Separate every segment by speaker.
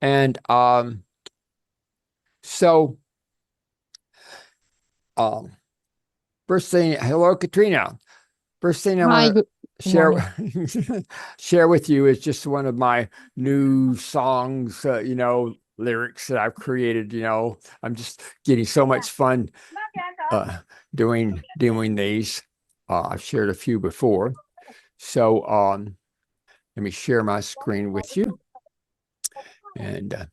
Speaker 1: And so first thing, hello, Katrina. First thing I
Speaker 2: Hi,
Speaker 1: want to
Speaker 2: good morning.
Speaker 1: share with you is just one of my new songs, lyrics that I've created. I'm just getting so much fun doing these. I've shared a few before. So let me share my screen with you. And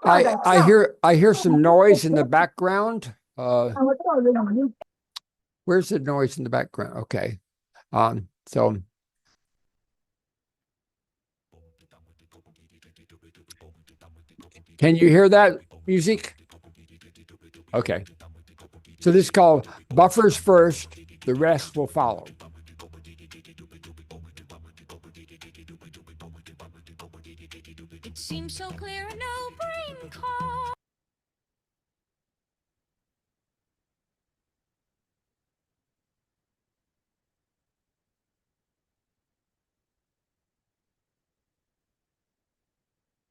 Speaker 1: I hear some noise in the background. Where's the noise in the background? Okay. So can you hear that music? Okay. So this is called Buffers First, the rest will follow.
Speaker 3: It seems so clear, no brain call.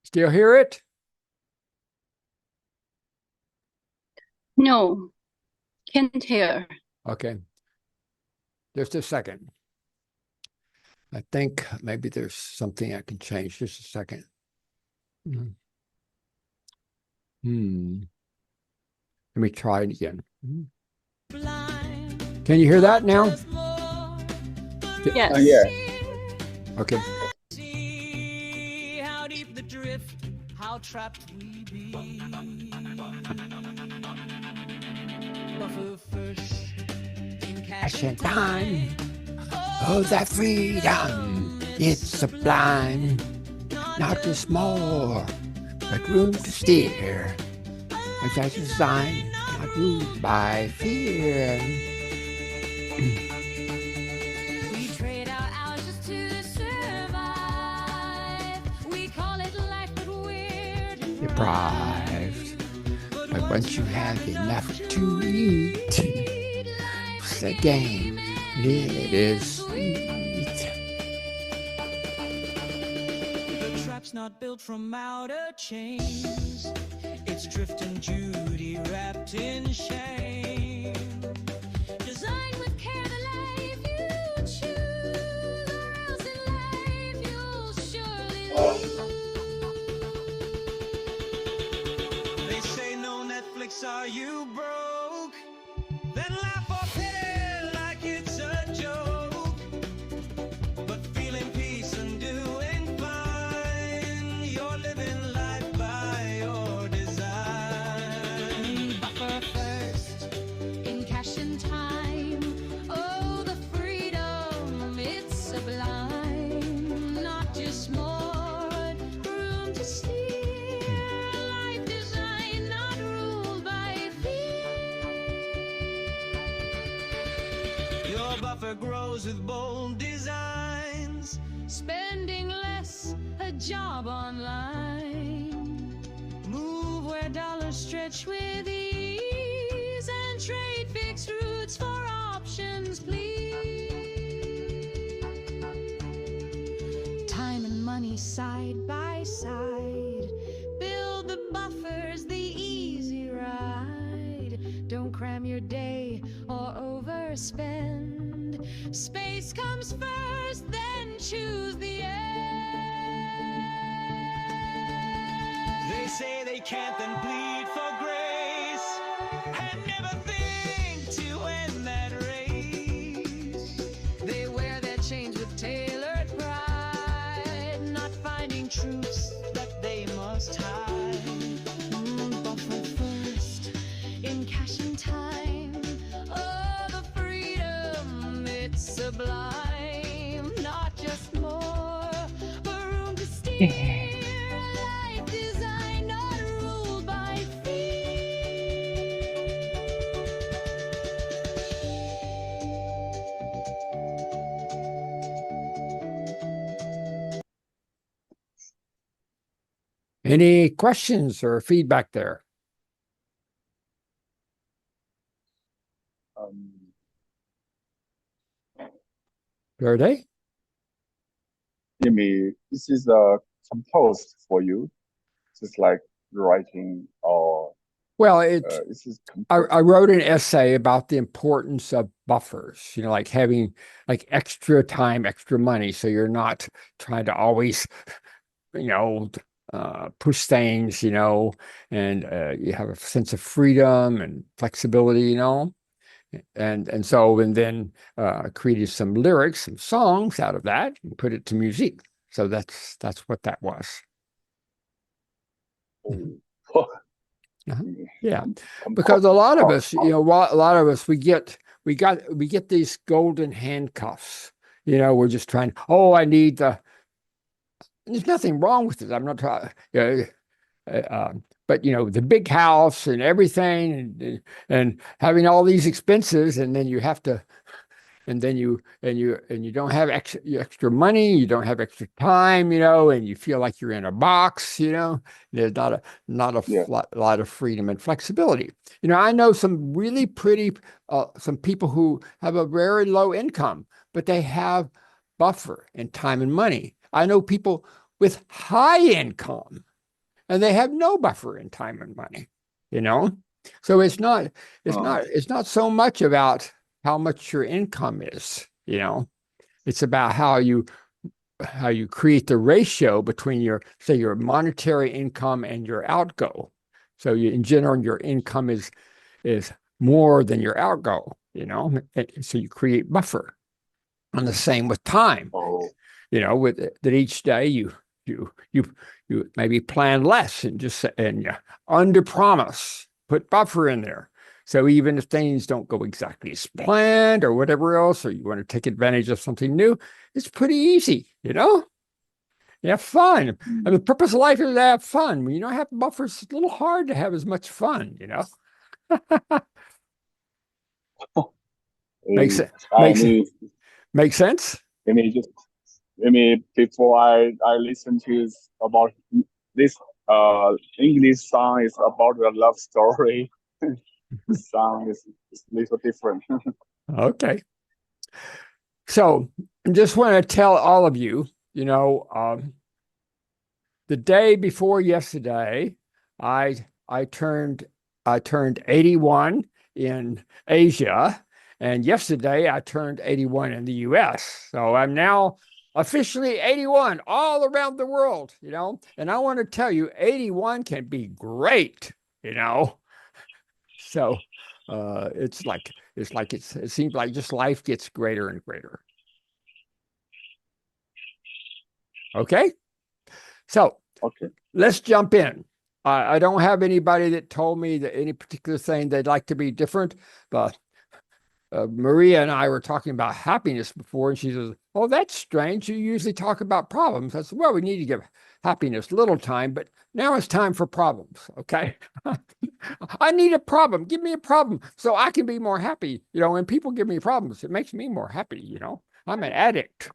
Speaker 1: Still hear it?
Speaker 2: No, can't hear.
Speaker 1: Okay. Just a second. I think maybe there's something I can change. Just a second. Let me try it again. Can you hear that now?
Speaker 2: Yes.
Speaker 4: Yeah.
Speaker 1: Okay.
Speaker 3: See how deep the drift, how trapped we be. Buffer first in cash and time.
Speaker 1: Oh, that freedom, it's sublime. Not just more, but room to steer. As I design, not ruled by fear.
Speaker 3: We trade our hours just to survive. We call it life, but we're
Speaker 1: Deprived. But once you have enough to eat, it's a game. It is sweet.
Speaker 3: The trap's not built from outer chains. It's drifting Judy wrapped in shame. Designed with care the life you choose, or else in life you'll surely lose. They say no Netflix, are you broke? Then laugh or pity like it's a joke. But feeling peace and doing fine, you're living life by your design. Buffer first in cash and time. Oh, the freedom, it's sublime. Not just more, room to steer. Life design, not ruled by fear. Your buffer grows with bold designs. Spending less, a job online. Move where dollars stretch with ease, and trade fixed routes for options, please. Time and money side by side. Build the buffers, the easy ride. Don't cram your day or overspend. Space comes first, then choose the end. They say they can't, then plead for grace, and never think to end that race. They wear their chains with tailored pride, not finding truths that they must hide. Buffer first in cash and time. Oh, the freedom, it's sublime. Not just more, but room to steer. Life design, not ruled by fear.
Speaker 1: Any questions or feedback there? Verde?
Speaker 4: Jimmy, this is composed for you. Just like writing or
Speaker 1: Well, it
Speaker 4: this is composed.
Speaker 1: I wrote an essay about the importance of buffers, like having like extra time, extra money, so you're not trying to always, you know, push things, and you have a sense of freedom and flexibility, and then created some lyrics, some songs out of that, and put it to music. So that's what that was. Mhm.
Speaker 4: Oh,
Speaker 1: Uh-huh. Yeah, because
Speaker 4: composed.
Speaker 1: a lot of
Speaker 4: Oh,
Speaker 1: us, a lot of us, we get these golden handcuffs. We're just trying. Oh, I need the. There's nothing wrong with it. I'm not trying. But the big house and everything, and having all these expenses, and then you have to, and you don't have extra money, you don't have extra time, and you feel like you're in a box. There's
Speaker 4: yeah.
Speaker 1: lot of freedom and flexibility. I know some really pretty some people who have a very low income, but they have buffer in time and money. I know people with high income and they have no buffer in time and money, you know? So
Speaker 4: Uh,
Speaker 1: it's not so much about how much your income is. It's about how you create the ratio between say your monetary income and your outgo. So in general, your income is more than your outgo. So you create buffer. And the same with time,
Speaker 4: oh,
Speaker 1: with that each day you you you maybe plan less and just under promise, put buffer in there. So even if things don't go exactly as planned or whatever else, or you want to take advantage of something new, it's pretty easy. You have fun. And the
Speaker 4: mm,
Speaker 1: purpose of life is to have fun. When you don't have buffers, it's a little hard to have as much fun. Makes
Speaker 4: eh,
Speaker 1: it
Speaker 4: I
Speaker 1: makes
Speaker 4: mean,
Speaker 1: make sense?
Speaker 4: I mean, just I mean, before I listen to about this English song is about a love story. This song is a little different.
Speaker 1: Okay. So I just want to tell all of you, the day before yesterday, I turned 81 in Asia, and yesterday I turned 81 in the US. So I'm now officially 81 all around the world. And I want to tell you, 81 can be great. So it seems like just life gets greater and greater. Okay? So
Speaker 4: Okay.
Speaker 1: let's jump in. I don't have anybody that told me that any particular thing they'd like to be different, but Maria and I were talking about happiness before, and she says, "Oh, that's strange. You usually talk about problems." I said, "Well, we need to give happiness a little time, but now it's time for problems." Okay. I need a problem. Give me a problem so I can be more happy. When people give me problems, it makes me more happy. I'm an addict.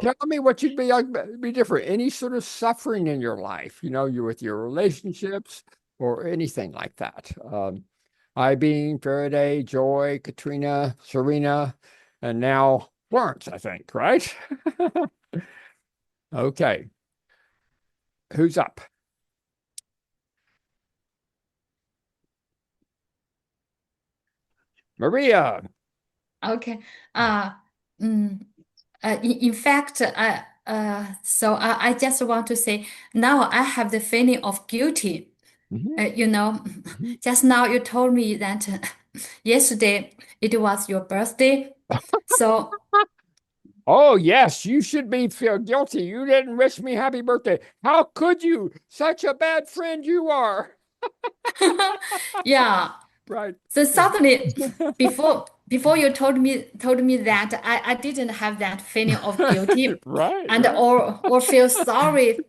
Speaker 1: Tell me what you'd be like, be different. Any sort of suffering in your life, you're with your relationships or anything like that. I being Faraday, Joy, Katrina, Serena, and now Florence, I think, right? Okay. Who's up? Maria.
Speaker 2: Okay. Uh, mm, in fact, I just want to say now I have the feeling of guilty.
Speaker 1: Mhm, mhm.
Speaker 2: Just now you told me that yesterday it was your birthday. So,
Speaker 1: Oh, yes, you should feel guilty. You didn't wish me happy birthday. How could you? Such a bad friend you are.
Speaker 2: yeah.
Speaker 1: Right.
Speaker 2: So suddenly, before you told me that I didn't have that feeling of guilty
Speaker 1: Right,
Speaker 2: and
Speaker 1: right.
Speaker 2: or feel sorry.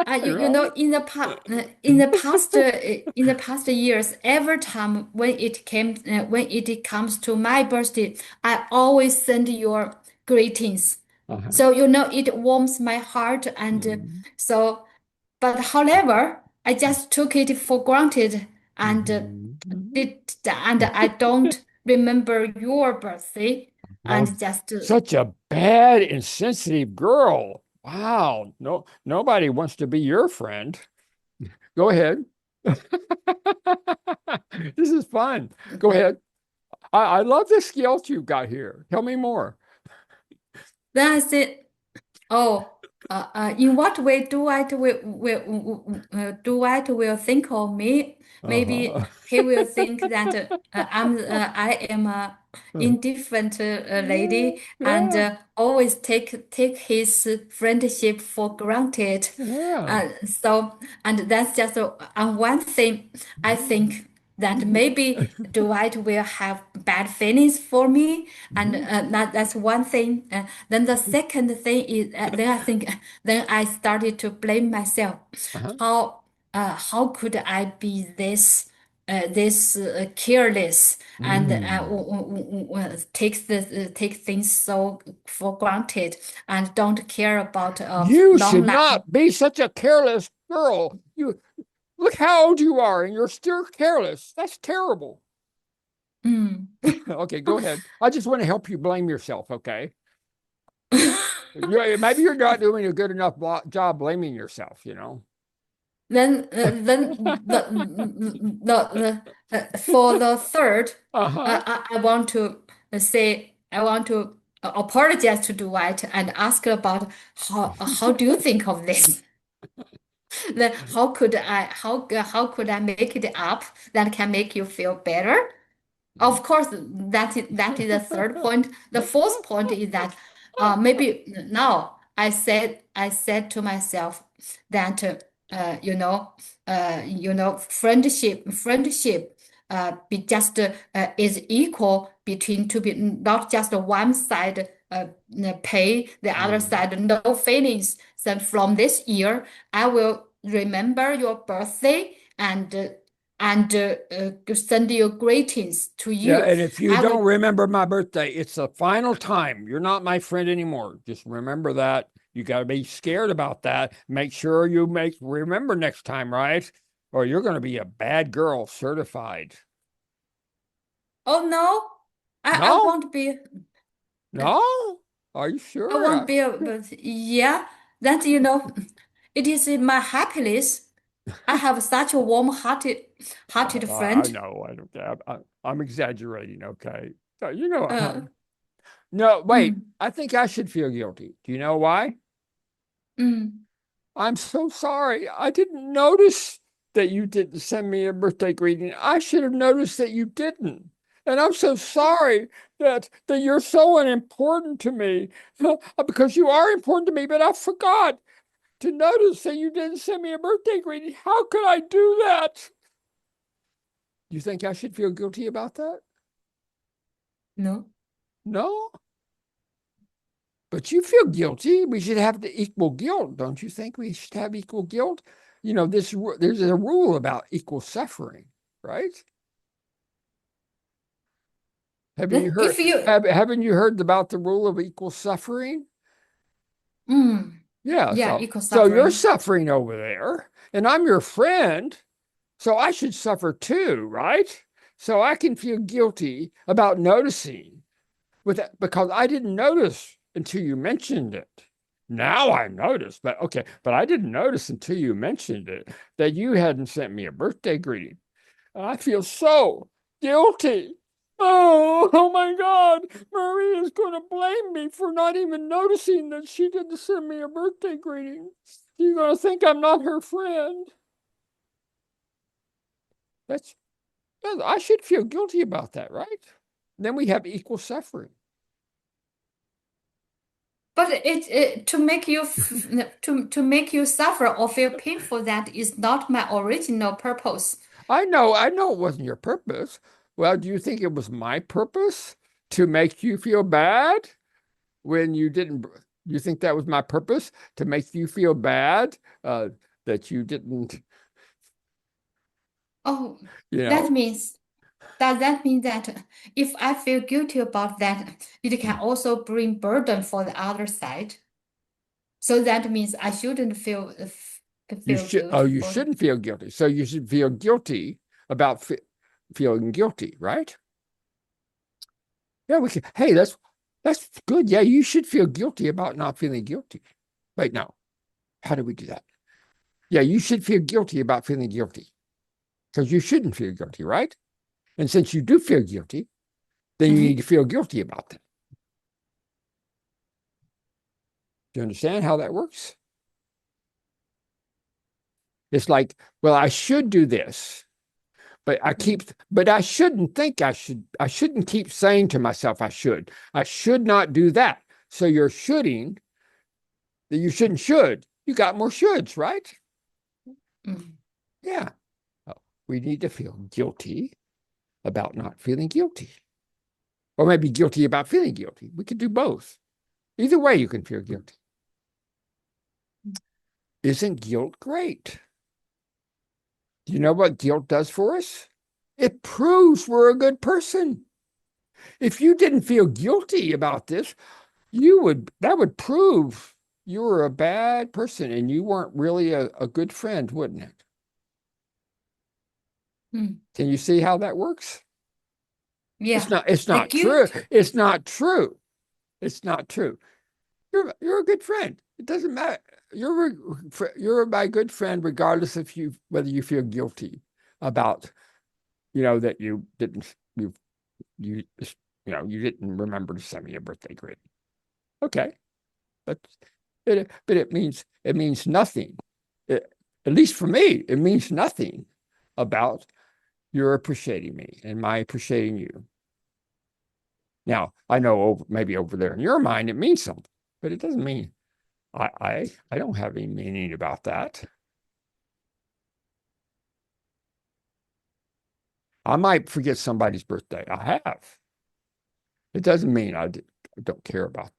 Speaker 2: You
Speaker 1: Right.
Speaker 2: know, in the past years, every time when it comes to my birthday, I always send your greetings.
Speaker 1: Uh-huh.
Speaker 2: So it warms my heart, and
Speaker 1: Mhm.
Speaker 2: so. But however, I just took it for granted and
Speaker 1: Mhm. Mhm.
Speaker 2: did and I don't remember your birthday
Speaker 1: Well,
Speaker 2: and just
Speaker 1: such a bad, insensitive girl. Wow. No, nobody wants to be your friend. Go ahead. This is fun. Go ahead. I love the skills you've got here. Tell me more.
Speaker 2: then I said, oh, in what way Dwight will think of me? Maybe
Speaker 1: Uh-huh.
Speaker 2: he will think that I am a indifferent lady and
Speaker 1: Yeah,
Speaker 2: always take his friendship for granted.
Speaker 1: yeah.
Speaker 2: So, and that's just on one thing. I think that maybe Dwight will have bad feelings for me, and
Speaker 1: Mhm.
Speaker 2: that's one thing. Then the second thing is, then I think, then I started to blame myself.
Speaker 1: Uh-huh.
Speaker 2: How could I be this careless and
Speaker 1: Mm.
Speaker 2: take things so for granted and don't care about
Speaker 1: You
Speaker 2: long
Speaker 1: should
Speaker 2: life.
Speaker 1: not be such a careless girl. You look how old you are and you're still careless. That's terrible.
Speaker 2: Mm.
Speaker 1: Okay, go ahead. I just want to help you blame yourself, okay? Maybe you're not doing a good enough job blaming yourself, you know?
Speaker 2: Then for the third,
Speaker 1: Uh-huh.
Speaker 2: I want to say I want to apologize to Dwight and ask about how do you think of this? Then how could I make it up that can make you feel better? Of course, that is the third point. The fourth point is that maybe now I said to myself that friendship be just is equal between two people, not just one side pay the other
Speaker 1: Mm.
Speaker 2: side no feelings. So from this year, I will remember your birthday and send you greetings to
Speaker 1: Yeah,
Speaker 2: you.
Speaker 1: and if you
Speaker 2: I will.
Speaker 1: don't remember my birthday, it's the final time. You're not my friend anymore. Just remember that. You got to be scared about that. Make sure you remember next time, right? Or you're going to be a bad girl certified.
Speaker 2: Oh no, I
Speaker 1: No,
Speaker 2: won't be.
Speaker 1: no. Are you
Speaker 2: I
Speaker 1: sure?
Speaker 2: won't be. But yeah, that it is in my happiness. I have such a hearted
Speaker 1: I
Speaker 2: friend.
Speaker 1: know. I don't care. I'm exaggerating. Okay. So, you know,
Speaker 2: Uh,
Speaker 1: no, wait.
Speaker 2: mm,
Speaker 1: I think I should feel guilty. Do you know why?
Speaker 2: mm.
Speaker 1: I'm so sorry. I didn't notice that you didn't send me a birthday greeting. I should have noticed that you didn't. And I'm so sorry that you're so unimportant to me because you are important to me, but I forgot to notice that you didn't send me a birthday greeting. How could I do that? You think I should feel guilty about that?
Speaker 2: No.
Speaker 1: No? But you feel guilty. We should have the equal guilt. Don't you think we should have equal guilt? You know, there's a rule about equal suffering, right? Have you heard
Speaker 2: If you.
Speaker 1: haven't you heard about the rule of equal suffering?
Speaker 2: Mm,
Speaker 1: Yeah,
Speaker 2: yeah,
Speaker 1: so
Speaker 2: equal
Speaker 1: so you're
Speaker 2: suffering.
Speaker 1: suffering over there, and I'm your friend, so I should suffer too, right? So I can feel guilty about noticing because I didn't notice until you mentioned it. Now I noticed, but okay, but I didn't notice until you mentioned it that you hadn't sent me a birthday greeting. I feel so guilty. Oh my God. Marie is going to blame me for not even noticing that she didn't send me a birthday greeting. She's going to think I'm not her friend. That's, I should feel guilty about that, right? Then we have equal suffering.
Speaker 2: But to make you to make you suffer or feel painful, that is not my original purpose.
Speaker 1: I know it wasn't your purpose. Well, do you think it was my purpose to make you feel bad when you didn't? You think that was my purpose to make you feel bad that you didn't,
Speaker 2: Oh,
Speaker 1: you
Speaker 2: that
Speaker 1: know?
Speaker 2: means does that mean that if I feel guilty about that, it can also bring burden for the other side? So that means I shouldn't feel guilty
Speaker 1: You
Speaker 2: for.
Speaker 1: shouldn't feel guilty. So you should feel guilty about feeling guilty, right? Yeah, we can. Hey, that's good. Yeah, you should feel guilty about not feeling guilty. Wait, no. How do we do that? Yeah, you should feel guilty about feeling guilty because you shouldn't feel guilty, right? And since you do feel guilty, then you need to feel guilty about that. Do you understand how that works? It's like, well, I should do this, but I shouldn't think I should. I shouldn't keep saying to myself, I should. I should not do that. So you're shoulding that you shouldn't should. You got more shoulds, right? Yeah. Oh, we need to feel guilty about not feeling guilty. Or maybe guilty about feeling guilty. We could do both. Either way, you can feel guilty. Isn't guilt great? Do you know what guilt does for us? It proves we're a good person. If you didn't feel guilty about this, that would prove you were a bad person and you weren't really a good friend, wouldn't it? Can you see how that works?
Speaker 2: Yeah.
Speaker 1: It's
Speaker 2: The
Speaker 1: not true.
Speaker 2: guilt.
Speaker 1: It's not true. It's not true. You're a good friend. It doesn't matter. You're my good friend, regardless of whether you feel guilty about, that you didn't you you didn't remember to send me a birthday greeting. Okay, but it means nothing. At least for me, it means nothing about your appreciating me and my appreciating you. Now, I know maybe over there in your mind it means something, but it doesn't mean I don't have any meaning about that. I might forget somebody's birthday. I have. It doesn't mean I don't care about them.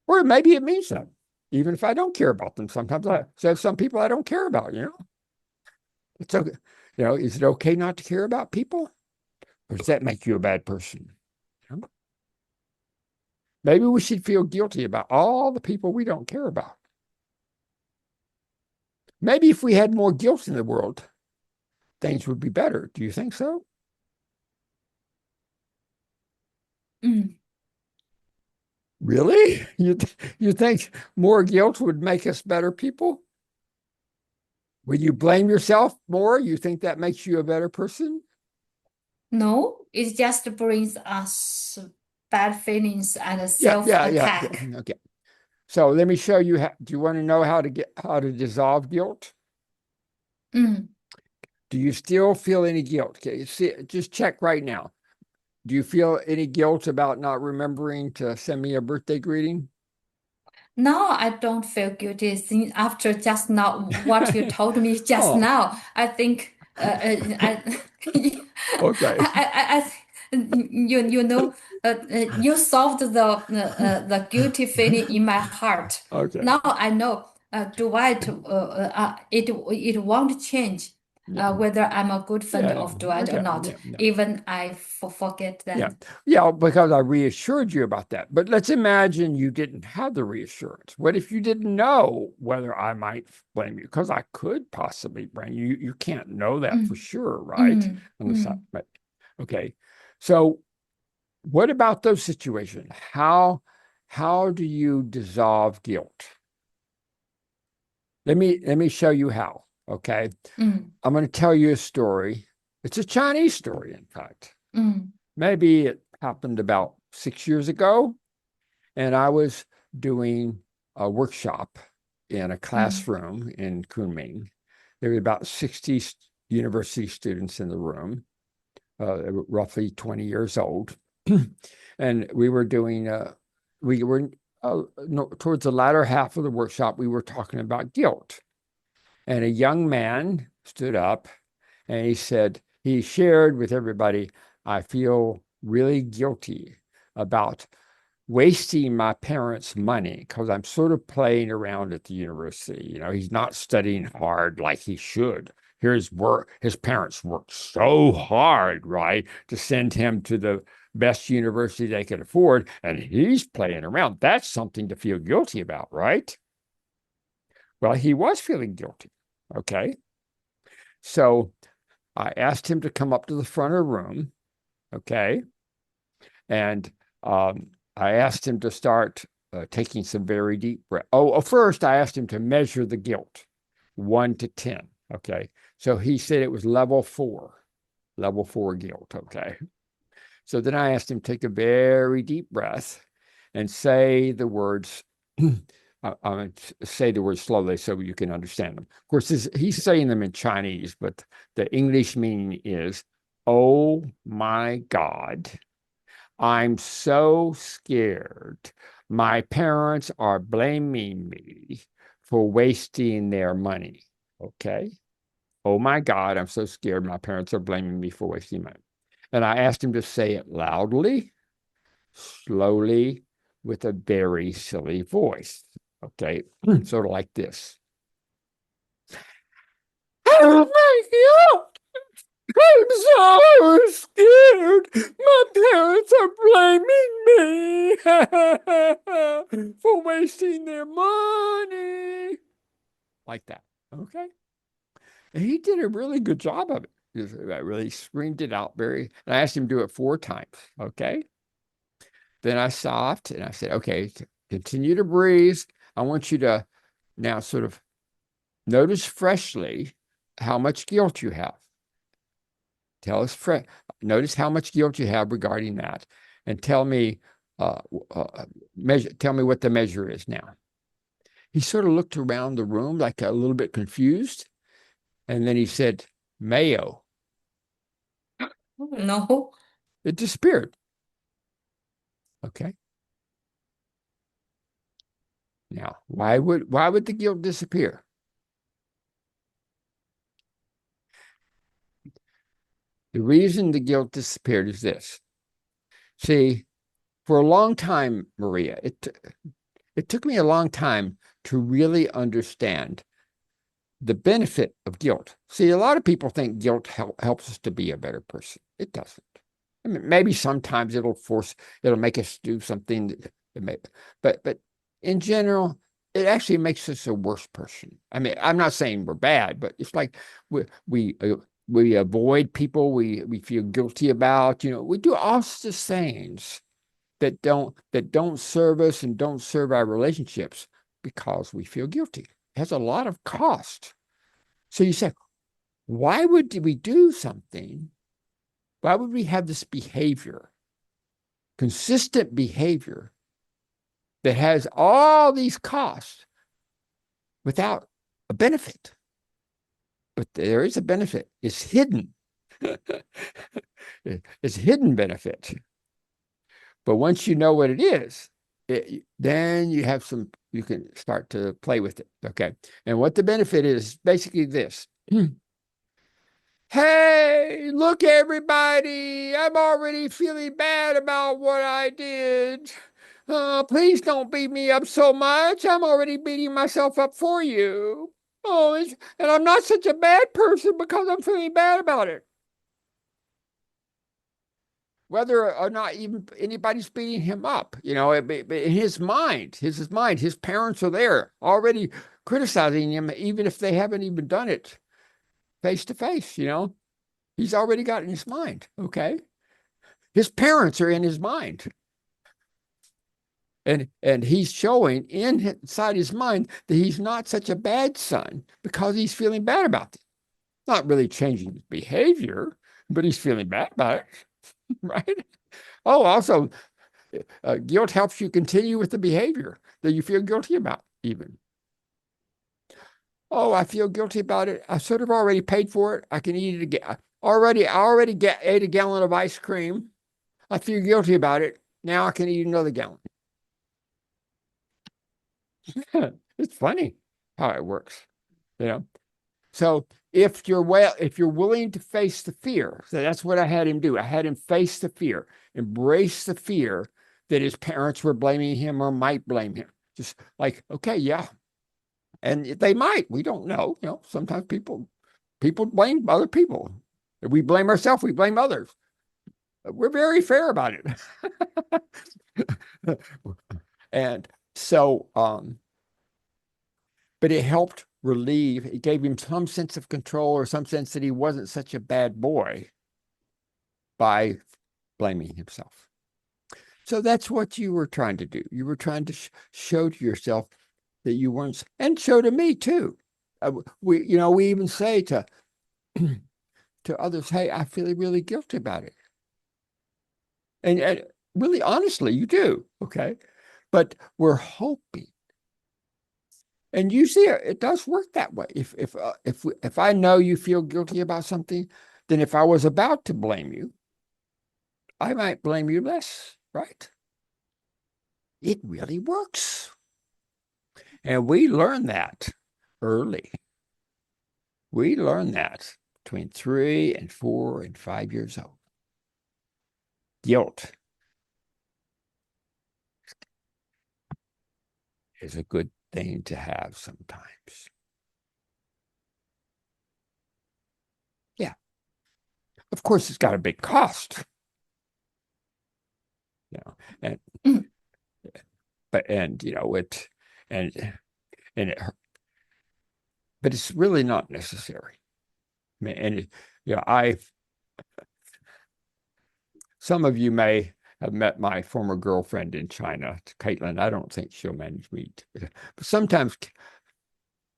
Speaker 1: Or maybe it means something, even if I don't care about them. Sometimes I have some people I don't care about, It's okay. Is it okay not to care about people? Or does that make you a bad person? Maybe we should feel guilty about all the people we don't care about. Maybe if we had more guilt in the world, things would be better. Do you think so? Really? You think more guilt would make us better people? When you blame yourself more, you think that makes you a better person?
Speaker 2: No, it just brings us bad feelings and
Speaker 1: Yeah.
Speaker 2: self-attack.
Speaker 1: Okay. So let me show you. Do you want to know how to dissolve guilt? Do you still feel any guilt? Okay, just check right now. Do you feel any guilt about not remembering to send me a birthday greeting?
Speaker 2: Now I don't feel guilty after just now what you told me just
Speaker 1: Oh.
Speaker 2: now. I think
Speaker 1: Okay.
Speaker 2: you solved the guilty feeling in my heart.
Speaker 1: Okay.
Speaker 2: Now I know Dwight it won't change
Speaker 1: Yeah.
Speaker 2: whether I'm a good friend
Speaker 1: Yeah.
Speaker 2: of Dwight or
Speaker 1: Okay.
Speaker 2: not.
Speaker 1: Yeah.
Speaker 2: Even I forget
Speaker 1: Yeah.
Speaker 2: that.
Speaker 1: Yeah, because I reassured you about that. But let's imagine you didn't have the reassurance. What if you didn't know whether I might blame you? Because I could possibly blame you. You can't know that for sure, right? On the side. But okay. So what about those situations? How do you dissolve guilt? Let me show you how. Okay. I'm going to tell you a story. It's a Chinese story, in fact. Maybe it happened about 6 years ago, and I was doing a workshop in a classroom in Kunming. There were about 60 university students in the room, roughly 20 years old. And we were doing, towards the latter half of the workshop, we were talking about guilt. And a young man stood up and he shared with everybody, I feel really guilty about wasting my parents' money because I'm sort of playing around at the university. He's not studying hard like he should. His parents worked so hard, right, to send him to the best university they could afford, and he's playing around. That's something to feel guilty about, right? Well, he was feeling guilty. Okay. So I asked him to come up to the front of the room. Okay. And I asked him to start taking some very deep breath. First I asked him to measure the guilt, 1 to 10. Okay. So he said it was level 4 guilt. Okay. So then I asked him to take a very deep breath and say the words, say the words slowly so you can understand them. Of course, he's saying them in Chinese, but the English meaning is, oh my God, I'm so scared. My parents are blaming me for wasting their money. Okay. Oh my God, I'm so scared. My parents are blaming me for wasting money. And I asked him to say it loudly, slowly, with a very silly voice. Okay. Sort of like this. Oh my God. I'm so scared. My parents are blaming me for wasting their money. Like that. Okay. And he did a really good job of it. I really screamed it out and I asked him to do it 4 times. Okay. Then I stopped and I said, okay, continue to breathe. I want you to now sort of notice freshly how much guilt you have. Notice how much guilt you have regarding that, and tell me tell me what the measure is now. He sort of looked around the room like a little bit confused, and then he said, mayo.
Speaker 2: No.
Speaker 1: It disappeared. Okay. Now, why would the guilt disappear? The reason the guilt disappeared is this. See, for a long time, Maria, it took me a long time to really understand the benefit of guilt. See, a lot of people think guilt helps us to be a better person. It doesn't. I mean, maybe sometimes it'll make us do something but in general, it actually makes us a worse person. I mean, I'm not saying we're bad, but it's like we avoid people we feel guilty about. We do all sorts of things that don't serve us and don't serve our relationships because we feel guilty. It has a lot of cost. So you say, why would we do something? Why would we have this behavior, consistent behavior that has all these costs without a benefit? But there is a benefit. It's hidden. It's hidden benefit. But once you know what it is, then you can start to play with it. Okay. And what the benefit is basically this. Hey, look, everybody, I'm already feeling bad about what I did. Please don't beat me up so much. I'm already beating myself up for you. And I'm not such a bad person because I'm feeling bad about it. Whether or not even anybody's beating him up, in his mind, his parents are there already criticizing him, even if they haven't even done it face to face. He's already got it in his mind. Okay. His parents are in his mind. And he's showing inside his mind that he's not such a bad son because he's feeling bad about it. Not really changing his behavior, but he's feeling bad about it. Right? Also, guilt helps you continue with the behavior that you feel guilty about, even. I feel guilty about it. I sort of already paid for it. I can eat it again. I already ate a gallon of ice cream. I feel guilty about it. Now I can eat another gallon. It's funny how it works, So if you're willing to face the fear, so that's what I had him do. I had him face the fear, embrace the fear that his parents were blaming him or might blame him. Just like, okay, yeah. And they might, we don't know. Sometimes people blame other people. If we blame ourselves, we blame others. We're very fair about it. And so, but it helped relieve, it gave him some sense of control or some sense that he wasn't such a bad boy by blaming himself. So that's what you were trying to do. You were trying to show to yourself that you weren't, and show to me too. We even say to others, hey, I feel really guilty about it. And really, honestly, you do. Okay. But we're hoping. And usually it does work that way. If I know you feel guilty about something, then if I was about to blame you, I might blame you less, right? It really works. And we learn that early. We learn that between 3 and 4 and 5 years old. Guilt is a good thing to have sometimes. Yeah. Of course, it's got a big cost. And but and it and it but it's really not necessary. I mean, and some of you may have met my former girlfriend in China, Caitlin. I don't think she'll manage me, but sometimes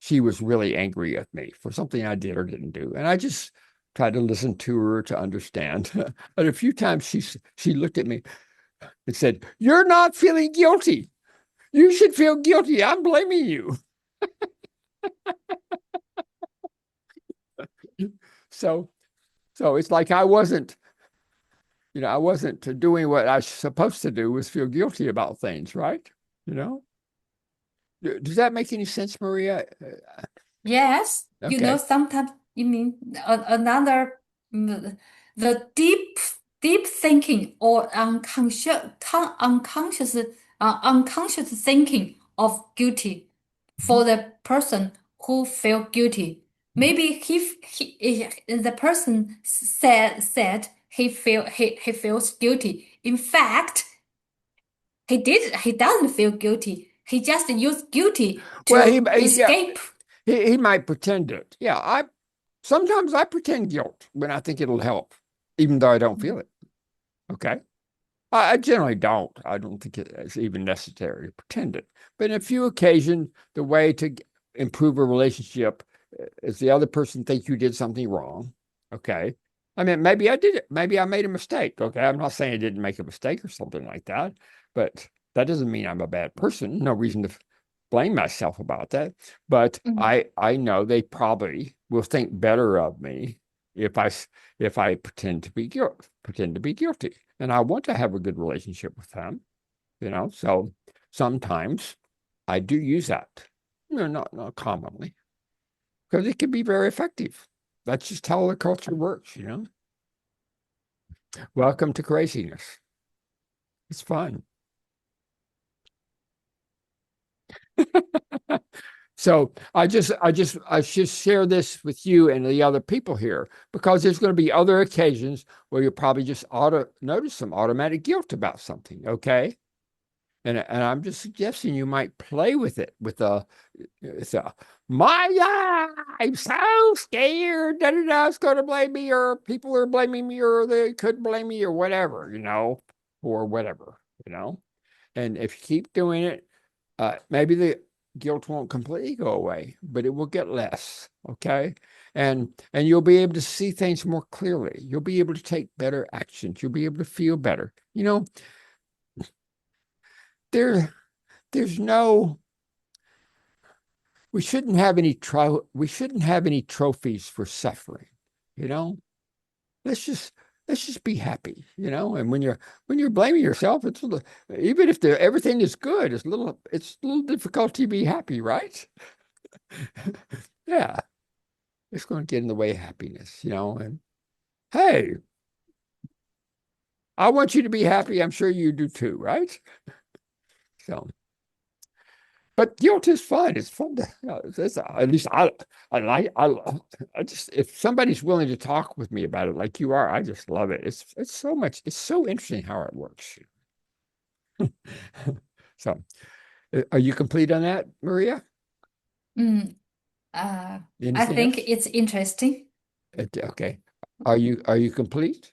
Speaker 1: she was really angry at me for something I did or didn't do, and I just tried to listen to her to understand. But a few times she looked at me and said, "You're not feeling guilty. You should feel guilty. I'm blaming you." So it's like I wasn't doing what I was supposed to do, was feel guilty about things, right? Does that make any sense, Maria?
Speaker 2: Yes,
Speaker 1: Okay.
Speaker 2: sometimes you mean another the deep thinking or unconscious thinking of guilty for the person who feel guilty. Maybe the person said he feels guilty. In fact, he doesn't feel guilty. He just used guilty
Speaker 1: Well,
Speaker 2: to escape.
Speaker 1: he might pretend it. Yeah, sometimes I pretend guilt when I think it'll help, even though I don't feel it. Okay. I generally don't. I don't think it's even necessary to pretend it. But in a few occasions, the way to improve a relationship is the other person thinks you did something wrong. Okay. I mean, maybe I did it. Maybe I made a mistake. Okay. I'm not saying I didn't make a mistake or something like that, but that doesn't mean I'm a bad person. No reason to blame myself about that. But I know they probably will think better of me if I pretend to be guilty. And I want to have a good relationship with them, So sometimes I do use that, not commonly, because it can be very effective. That's just how the culture works, Welcome to craziness. It's fun. So I should share this with you and the other people here, because there's going to be other occasions where you'll probably just notice some automatic guilt about something. Okay. And I'm just suggesting you might play with it with I'm so scared that it's going to blame me, or people are blaming me, or they could blame me, or whatever, or whatever, And if you keep doing it, maybe the guilt won't completely go away, but it will get less. Okay. And you'll be able to see things more clearly. You'll be able to take better actions. You'll be able to feel better. There's no, we shouldn't have any trophies for suffering. Let's just be happy, And when you're blaming yourself, even if everything is good, it's a little difficult to be happy, right? Yeah, it's going to get in the way of happiness, And hey, I want you to be happy. I'm sure you do too, right? So. But guilt is fun. It's fun to, at least I just, if somebody's willing to talk with me about it like you are, I just love it. It's so interesting how it works. So, are you complete on that, Maria?
Speaker 2: I
Speaker 1: Anything
Speaker 2: think
Speaker 1: else?
Speaker 2: it's interesting.
Speaker 1: Okay. Are you complete?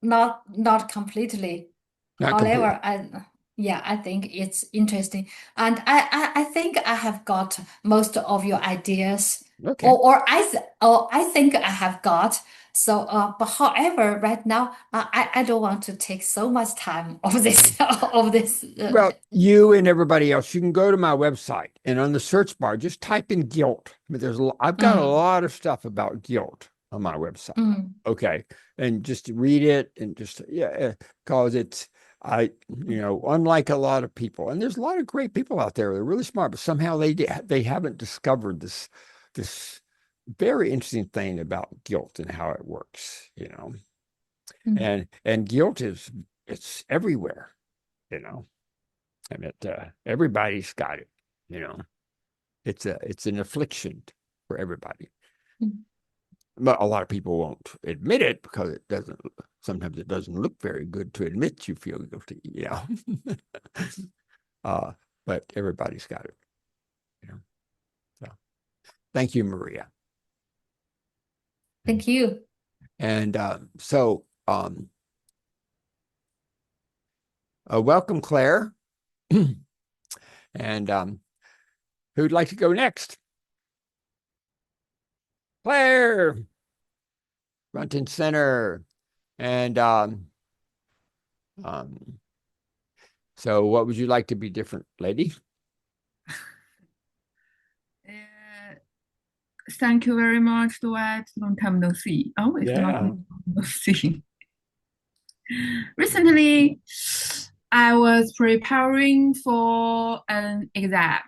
Speaker 2: not completely.
Speaker 1: Not
Speaker 2: However,
Speaker 1: completely.
Speaker 2: I think it's interesting, and I think I have got most of your ideas,
Speaker 1: Okay.
Speaker 2: or I think I have got. So, but however, right now, I don't want to take so much time of this of this.
Speaker 1: Well, you and everybody else, you can go to my website and on the search bar, just type in guilt. I mean, I've got a
Speaker 2: Mm,
Speaker 1: lot of stuff about guilt on my website.
Speaker 2: mm,
Speaker 1: Okay. And just read it and just, yeah, because unlike a lot of people, and there's a lot of great people out there, they're really smart, but somehow they haven't discovered this very interesting thing about guilt and how it works,
Speaker 2: mm,
Speaker 1: and guilt it's everywhere, you know. And everybody's got it, you know. It's an affliction for everybody.
Speaker 2: mm.
Speaker 1: But a lot of people won't admit it because sometimes it doesn't look very good to admit you feel guilty, but everybody's got it, you know. So thank you, Maria.
Speaker 2: Thank you.
Speaker 1: And welcome, Claire. And who'd like to go next? Claire, front and center. And so what would you like to be different, lady?
Speaker 5: Thank you very much, Dwight. Long time no see. Oh, it's
Speaker 1: Yeah.
Speaker 5: not long time no see. Recently, I was preparing for an exam,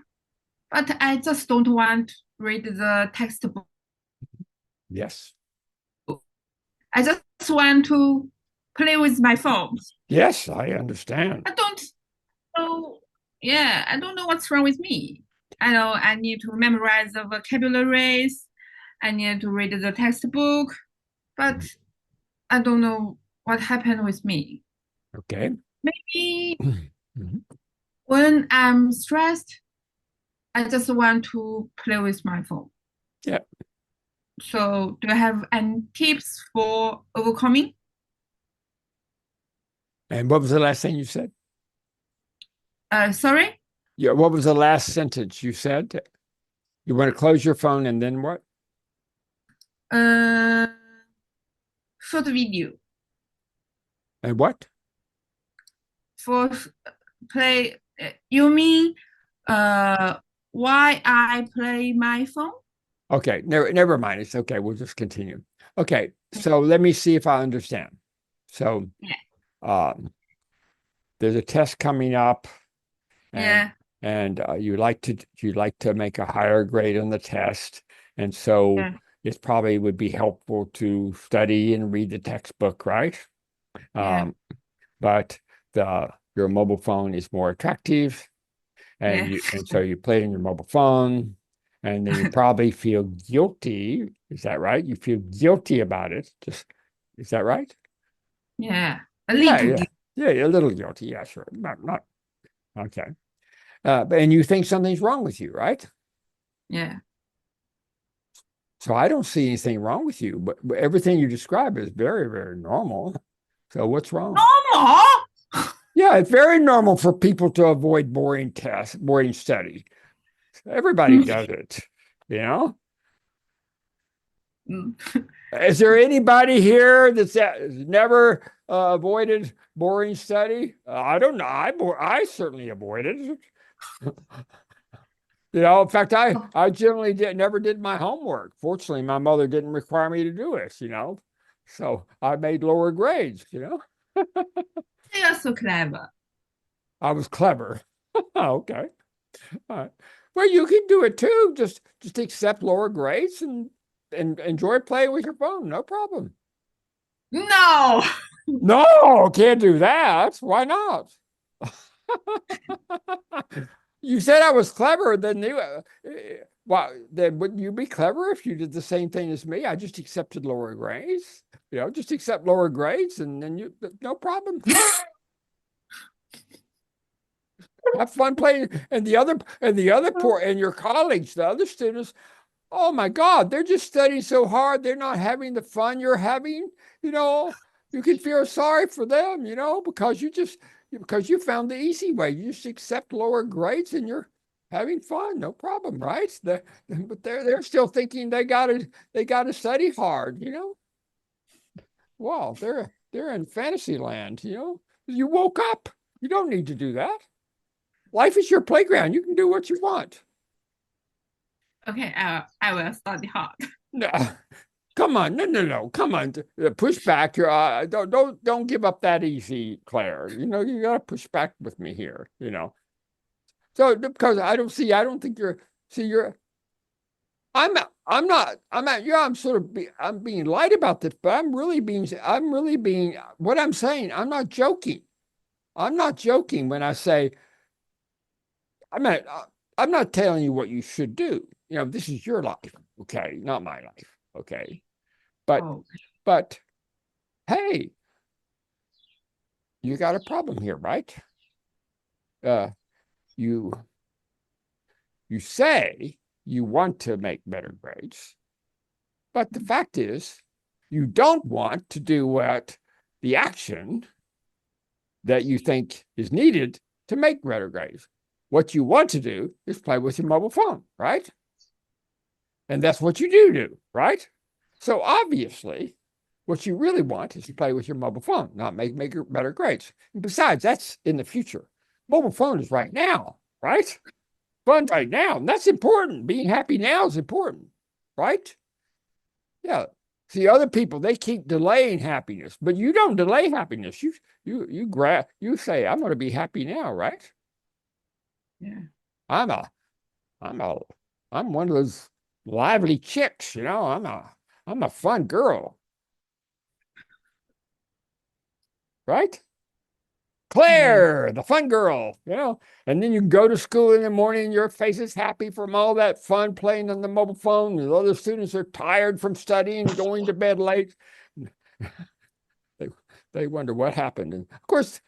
Speaker 5: but I just don't want to read the textbook.
Speaker 1: Yes.
Speaker 5: I just want to play with my phone.
Speaker 1: Yes, I understand.
Speaker 5: I don't know. Yeah, I don't know what's wrong with me. I know I need to memorize the vocabularies. I need to read the textbook, but I don't know what happened with me.
Speaker 1: Okay.
Speaker 5: Maybe
Speaker 1: Mhm.
Speaker 5: when I'm stressed, I just want to play with my phone.
Speaker 1: Yeah.
Speaker 5: So, do you have any tips for overcoming?
Speaker 1: And what was the last thing you said?
Speaker 5: Sorry?
Speaker 1: Yeah, what was the last sentence you said? You want to close your phone and then what?
Speaker 5: Short video
Speaker 1: And what?
Speaker 5: for play. You mean why I play my phone?
Speaker 1: Okay, never mind. It's okay. We'll just continue. Okay, so let me see if I understand. So, there's a test coming up,
Speaker 5: Yeah,
Speaker 1: and you like to make a higher grade on the test, and so
Speaker 5: yeah,
Speaker 1: it probably would be helpful to study and read the textbook, right?
Speaker 5: yeah,
Speaker 1: But your mobile phone is more attractive, and
Speaker 5: yeah,
Speaker 1: so you play it on your mobile phone, and then you probably feel guilty. Is that right? You feel guilty about it. Is that right?
Speaker 5: yeah. A
Speaker 1: Yeah,
Speaker 5: little
Speaker 1: yeah,
Speaker 5: bit.
Speaker 1: yeah, a little guilty. Yeah, sure. Not okay. And you think something's wrong with you, right?
Speaker 5: Yeah.
Speaker 1: So I don't see anything wrong with you, but everything you describe is very, very normal. So what's wrong?
Speaker 5: Normal?
Speaker 1: Yeah, it's very normal for people to avoid boring tests, boring study. Everybody does it, you know?
Speaker 5: Mm.
Speaker 1: Is there anybody here that's never avoided boring study? I don't know. I certainly avoided it. In fact, I generally never did my homework. Fortunately, my mother didn't require me to do it, so I made lower grades,
Speaker 5: You're so clever.
Speaker 1: I was clever. Okay. All right. Well, you can do it too. Just accept lower grades and enjoy playing with your phone. No problem.
Speaker 5: No.
Speaker 1: No, can't do that. Why not? You said I was clever, then then wouldn't you be clever if you did the same thing as me? I just accepted lower grades. Just accept lower grades, and then no problem. Have fun playing. And the other and your colleagues, the other students, oh my God, they're just studying so hard. They're not having the fun you're having. You can feel sorry for them, because because you found the easy way. You just accept lower grades and you're having fun, no problem, right? But they're still thinking they gotta study hard, Wow, they're in fantasy land, You woke up. You don't need to do that. Life is your playground. You can do what you want.
Speaker 5: Okay, I will study hard.
Speaker 1: No, come on, no, come on. Push back. Don't give up that easy, Claire. You gotta push back with me here. So because I don't think you're. I'm not. Yeah, I'm being light about this, but I'm really being. What I'm saying, I'm not joking. I'm not joking when I say I'm not telling you what you should do. This is your life, okay, not my life, okay. But
Speaker 5: Oh,
Speaker 1: but hey, you got a problem here, right? You say you want to make better grades, but the fact is you don't want to do the action that you think is needed to make better grades. What you want to do is play with your mobile phone, right? And that's what you do, right? So obviously, what you really want is to play with your mobile phone, not make better grades. And besides, that's in the future. Mobile phone is right now, right? Fun right now. And that's important. Being happy now is important, right? Yeah. See, other people, they keep delaying happiness, but you don't delay happiness. You say, I'm going to be happy now, right?
Speaker 5: yeah.
Speaker 1: I'm one of those lively chicks, I'm a fun girl. Right? Claire, the fun girl, and then you go to school in the morning and your face is happy from all that fun playing on the mobile phone. And the other students are tired from studying, going to bed late. They wonder what happened. And of course,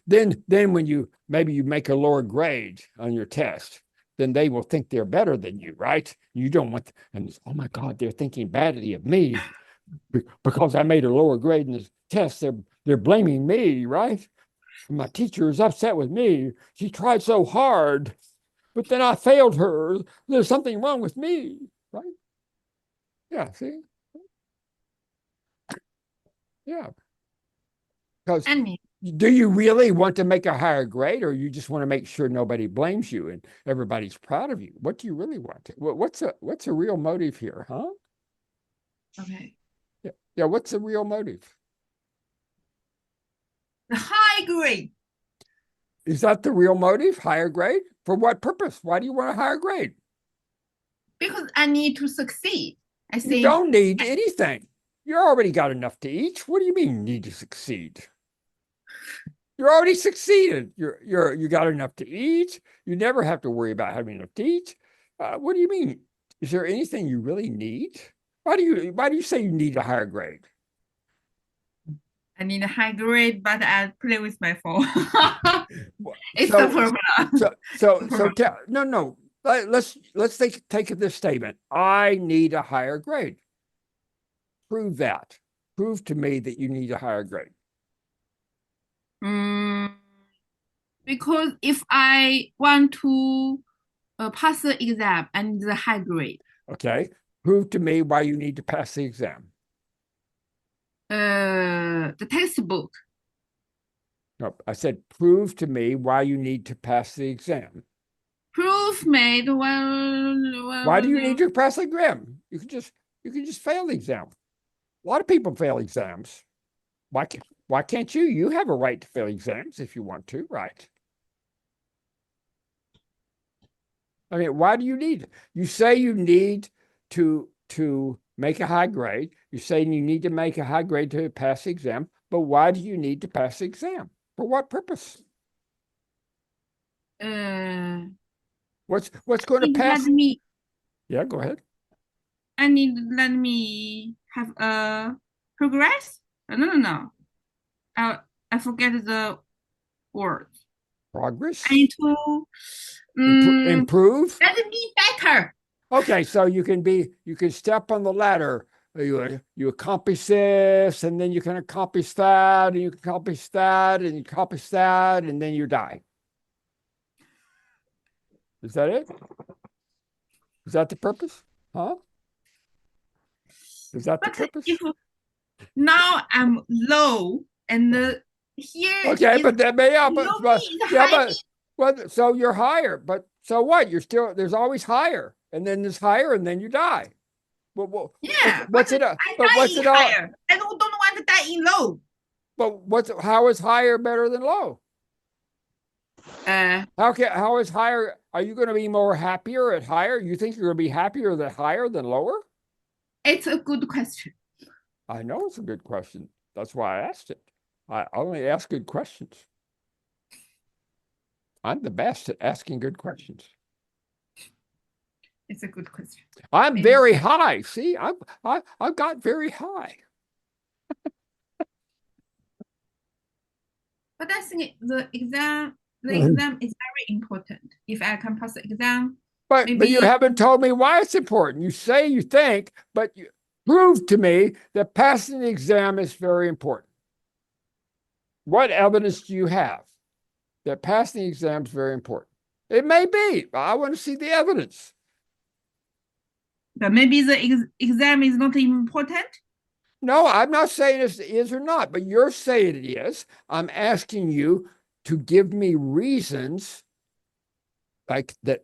Speaker 1: then when maybe you make a lower grade on your test, then they will think they're better than you, right? You don't want, and oh my God, they're thinking badly of me because I made a lower grade in this test. They're blaming me, right? My teacher is upset with me. She tried so hard, but then I failed her. There's something wrong with me, right? Yeah, see? Yeah. Because
Speaker 5: And
Speaker 1: do you really want to make a higher grade, or you just want to make sure nobody blames you and everybody's proud of you? What do you really want? What's a real motive here, huh?
Speaker 5: okay.
Speaker 1: Yeah, what's the real motive?
Speaker 5: The high grade.
Speaker 1: Is that the real motive? Higher grade? For what purpose? Why do you want a higher grade?
Speaker 5: Because I need to succeed. I
Speaker 1: You
Speaker 5: think
Speaker 1: don't need anything. You already got enough to eat. What do you mean need to succeed? You're already succeeded. You got enough to eat. You never have to worry about having enough to eat. What do you mean? Is there anything you really need? Why do you say you need a higher grade?
Speaker 5: I need a high grade, but I play with my phone. It's
Speaker 1: So-
Speaker 5: the problem.
Speaker 1: No. Let's take this statement. I need a higher grade. Prove that. Prove to me that you need a higher grade.
Speaker 5: Because if I want to pass the exam, I need the high grade.
Speaker 1: Okay. Prove to me why you need to pass the exam.
Speaker 5: The textbook.
Speaker 1: No, I said prove to me why you need to pass the exam.
Speaker 5: Proof made. Well,
Speaker 1: Why do you need to pass the exam? You can just fail the exam. A lot of people fail exams. Why can't you? You have a right to fail exams if you want to, right? I mean, why do you need? You say you need to make a high grade. You're saying you need to make a high grade to pass the exam, but why do you need to pass the exam? For what purpose? What's going to pass? Yeah, go ahead.
Speaker 5: Let me have a progress. No. I forget the word.
Speaker 1: Progress?
Speaker 5: I need to
Speaker 1: Improve?
Speaker 5: let me better.
Speaker 1: Okay, so you can step on the ladder you accomplish this, and then you can accomplish that, and you accomplish that, and you accomplish that, and then you die. Is that it? Is that the purpose? Huh? Is that the
Speaker 5: But
Speaker 1: purpose?
Speaker 5: if now I'm low and here
Speaker 1: Okay,
Speaker 5: is
Speaker 1: but that yeah,
Speaker 5: low
Speaker 1: but
Speaker 5: is
Speaker 1: yeah,
Speaker 5: high.
Speaker 1: but well, so you're higher, but so what? You're still there's always higher, and then there's higher, and then you die. Well,
Speaker 5: Yeah,
Speaker 1: what's
Speaker 5: but
Speaker 1: it?
Speaker 5: I
Speaker 1: But
Speaker 5: die
Speaker 1: what's
Speaker 5: in
Speaker 1: it all?
Speaker 5: higher. I don't want to die in low.
Speaker 1: But what's how is higher better than low?
Speaker 5: Uh,
Speaker 1: How is higher? Are you going to be more happier at higher? You think you're going to be happier at higher than lower?
Speaker 5: it's a good question.
Speaker 1: I know it's a good question. That's why I asked it. I only ask good questions. I'm the best at asking good questions.
Speaker 5: It's a good question.
Speaker 1: I'm
Speaker 5: Maybe.
Speaker 1: very high. See, I've got very high.
Speaker 5: But I think the exam is very important. If I can pass the exam,
Speaker 1: But you
Speaker 5: maybe
Speaker 1: haven't told me why it's important. You say you think, but you prove to me that passing the exam is very important. What evidence do you have that passing the exam is very important? It may be. I want to see the evidence.
Speaker 5: but maybe the exam is not important.
Speaker 1: No, I'm not saying it is or not, but you're saying it is. I'm asking you to give me reasons like that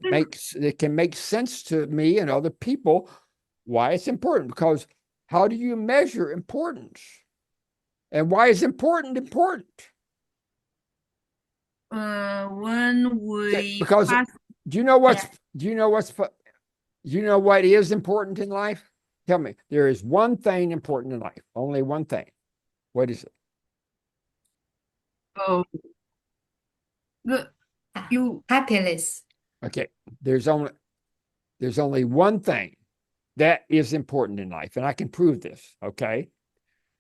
Speaker 1: can make sense to me and other people why it's important. Because how do you measure importance? And why is important important?
Speaker 5: When we
Speaker 1: Because
Speaker 5: pass,
Speaker 1: do you know what is important in life? Tell me. There is one thing important in life. Only one thing. What is it?
Speaker 5: oh, the you
Speaker 2: Happiness.
Speaker 1: Okay. There's only one thing that is important in life, and I can prove this. Okay.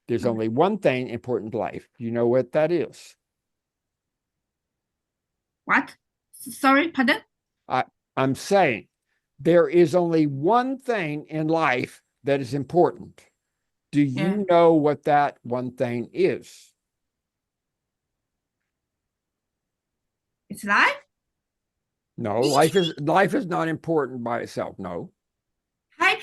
Speaker 1: There's only one thing important in life. You know what that is?
Speaker 5: what? Sorry, pardon?
Speaker 1: I'm saying there is only one thing in life that is important. Do you know what that one thing is?
Speaker 5: It's life?
Speaker 1: No, life is not important by itself. No.
Speaker 5: Happy?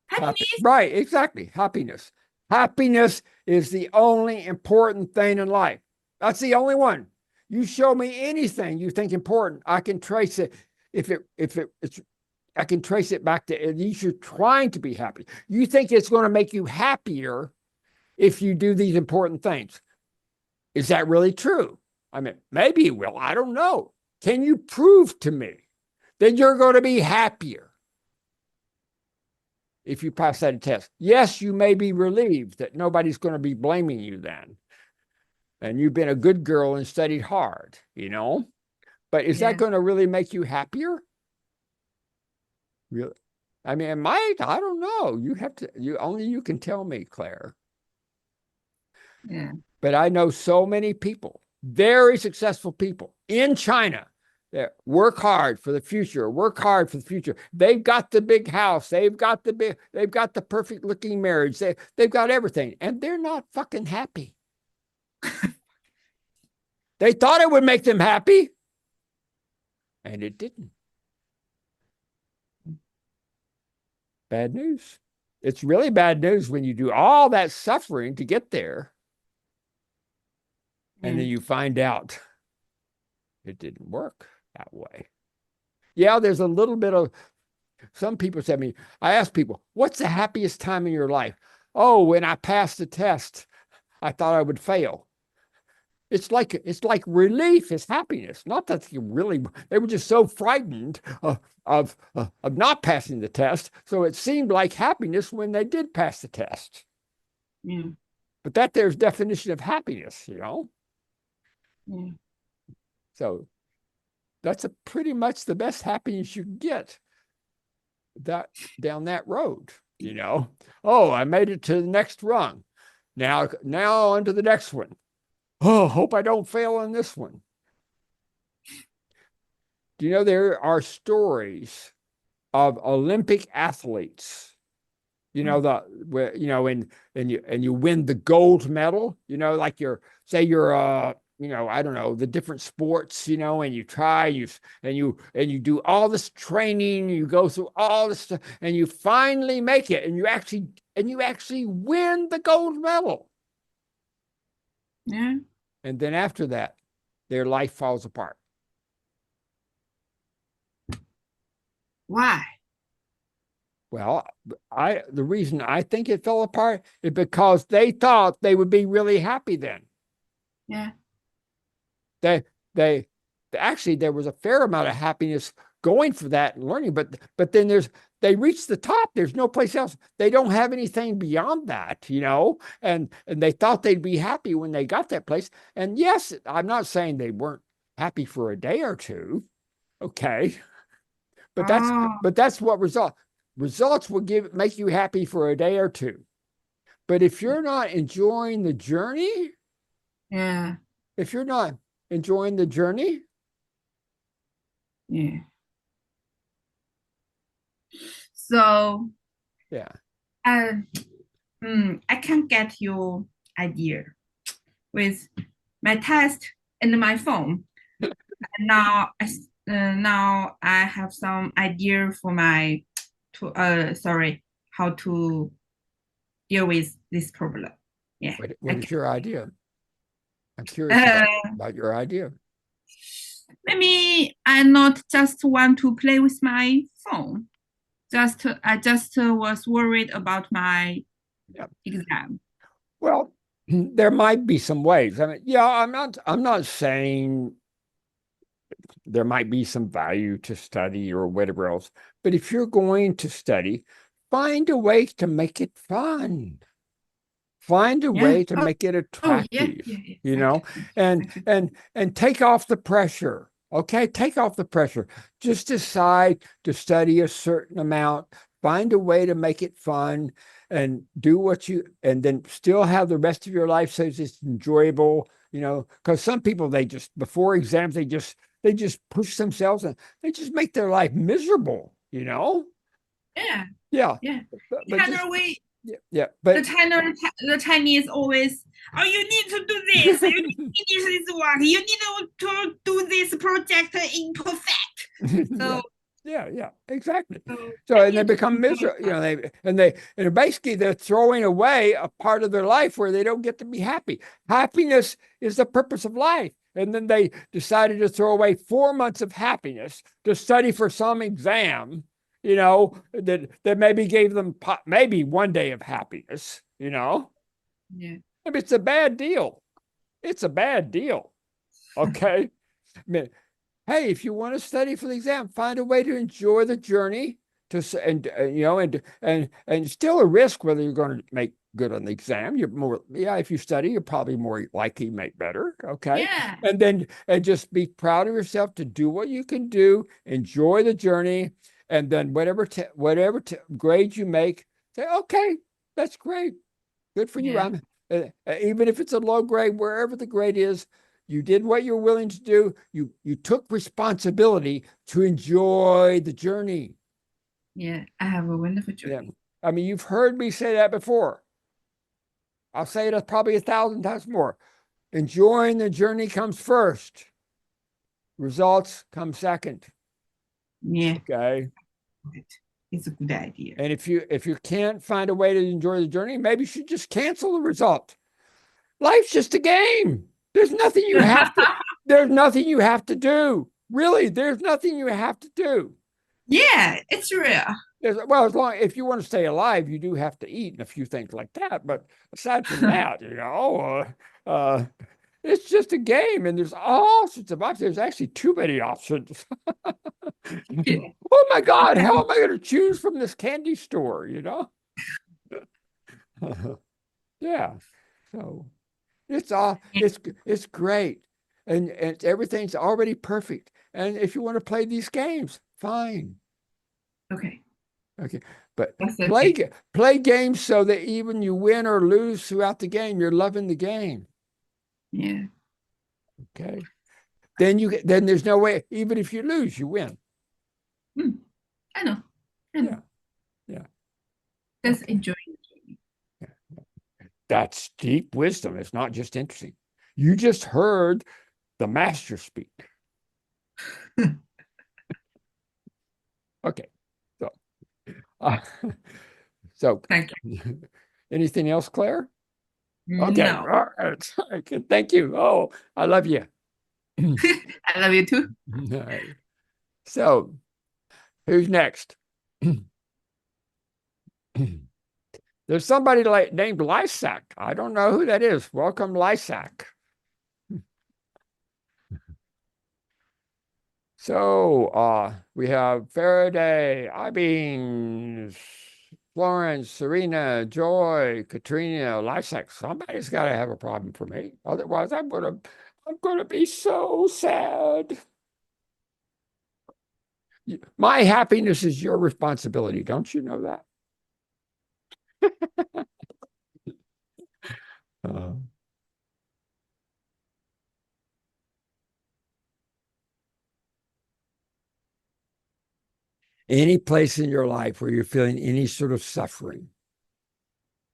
Speaker 5: Happiness?
Speaker 1: Right, exactly. Happiness. Happiness is the only important thing in life. That's the only one. You show me anything you think important, I can trace it. I can trace it back to at least you're trying to be happy. You think it's going to make you happier if you do these important things. Is that really true? I mean, maybe it will. I don't know. Can you prove to me that you're going to be happier if you pass that test? Yes, you may be relieved that nobody's going to be blaming you then. And you've been a good girl and studied hard, But is that going to really make you happier? Really? I mean, it might. I don't know. You can tell me, Claire.
Speaker 5: Yeah.
Speaker 1: But I know so many people, very successful people in China that work hard for the future, They've got the big house. They've got the perfect looking marriage. They've got everything, and they're not fucking happy. They thought it would make them happy, and it didn't. Bad news. It's really bad news when you do all that suffering to get there, and then you find out it didn't work that way. Yeah, there's a little bit of, some people said to me, I ask people, what's the happiest time in your life? Oh, when I passed the test, I thought I would fail. It's like relief, it's happiness. Not that they were just so frightened of not passing the test. So it seemed like happiness when they did pass the test.
Speaker 5: Yeah.
Speaker 1: But that there's definition of happiness,
Speaker 5: Yeah.
Speaker 1: So that's pretty much the best happiness you can get down that road, Oh, I made it to the next rung. Now on to the next one. Oh, hope I don't fail on this one. Do you know there are stories of Olympic athletes? you know, where, you know, and you win the gold medal, you know, like say you're you know, I don't know, the different sports, you know, and you try, and you do all this training, you go through all this stuff, and you finally make it, and you actually win the gold medal.
Speaker 5: Yeah.
Speaker 1: And then after that, their life falls apart.
Speaker 5: Why?
Speaker 1: Well, the reason I think it fell apart is because they thought they would be really happy then.
Speaker 5: Yeah.
Speaker 1: They actually, there was a fair amount of happiness going for that and learning, but then they reached the top. There's no place else. They don't have anything beyond that, you know, and they thought they'd be happy when they got that place. And yes, I'm not saying they weren't happy for a day or two. Okay. But that's what results will make you happy for a day or two. But if you're not enjoying the journey,
Speaker 5: Yeah.
Speaker 1: if you're not enjoying the journey,
Speaker 5: Yeah. So
Speaker 1: yeah.
Speaker 5: I can get your idea with my test and my phone. And now I have some idea for how to deal with this problem. Yeah.
Speaker 1: What is your idea? I'm curious about your idea.
Speaker 5: Maybe I not just want to play with my phone. I just was worried about my exam.
Speaker 1: Well, there might be some ways. I mean, yeah, I'm not saying there might be some value to study or whatever else, but if you're going to study, find a way to make it fun. Find a way to make it attractive, you know, and take off the pressure. Okay, take off the pressure. Just decide to study a certain amount. Find a way to make it fun, and and then still have the rest of your life so it's enjoyable. You know, because some people before exams they just push themselves and they just make their life miserable. You know.
Speaker 5: Yeah.
Speaker 1: But
Speaker 5: the Chinese always, oh, you need to do this. You need to finish this work. You need to do this project in perfect. So
Speaker 1: yeah, exactly. So and they become miserable, you know. And basically they're throwing away a part of their life where they don't get to be happy. Happiness is the purpose of life. And then they decided to throw away 4 months of happiness to study for some exam, you know, that maybe gave them maybe 1 day of happiness, you know.
Speaker 5: Yeah.
Speaker 1: I mean, it's a bad deal. It's a bad deal. Okay. I mean, hey, if you want to study for the exam, find a way to enjoy the journey you know, and still a risk whether you're going to make good on the exam. You're more, if you study, you're probably more likely to make better. Okay.
Speaker 5: Yeah.
Speaker 1: And just be proud of yourself to do what you can do, enjoy the journey. And then whatever grade you make, say, okay, that's great. Good for you. Even if it's a low grade, wherever the grade is, you did what you're willing to do. You took responsibility to enjoy the journey.
Speaker 5: Yeah, I have a wonderful journey.
Speaker 1: Yeah. I mean, you've heard me say that before. I'll say it probably 1,000 times more. Enjoying the journey comes first. Results come second.
Speaker 5: Yeah.
Speaker 1: Okay.
Speaker 5: It's a good idea.
Speaker 1: And if you can't find a way to enjoy the journey, maybe you should just cancel the result. Life's just a game. There's nothing you have to. There's nothing you have to do. Really, there's nothing you have to do.
Speaker 5: Yeah, it's real.
Speaker 1: Well, if you want to stay alive, you do have to eat and a few things like that. But aside from that, you know, it's just a game, and there's all sorts of options. There's actually too many options. Oh my God, how am I going to choose from this candy store? You know? Yeah. So it's great, and everything's already perfect. And if you want to play these games, fine.
Speaker 5: Okay.
Speaker 1: But
Speaker 5: Okay.
Speaker 1: play games so that even you win or lose throughout the game, you're loving the game.
Speaker 5: Yeah.
Speaker 1: Okay. Then there's no way, even if you lose, you win.
Speaker 5: I know.
Speaker 1: Yeah.
Speaker 5: Just enjoy.
Speaker 1: That's deep wisdom. It's not just interesting. You just heard the master speak. Okay. So, uh, so
Speaker 5: Thank
Speaker 1: anything else, Claire?
Speaker 5: you.
Speaker 1: Okay.
Speaker 5: No,
Speaker 1: All right. Good. Thank you. Oh, I love you.
Speaker 5: I love you too.
Speaker 1: All right. So, who's next? There's somebody named Lysac. I don't know who that is. Welcome, Lysac. So we have Faraday, Ibeen, Florence, Serena, Joy, Katrina, Lysac. Somebody's got to have a problem for me. Otherwise, I'm gonna be so sad. My happiness is your responsibility. Don't you know that? Uh, any place in your life where you're feeling any sort of suffering,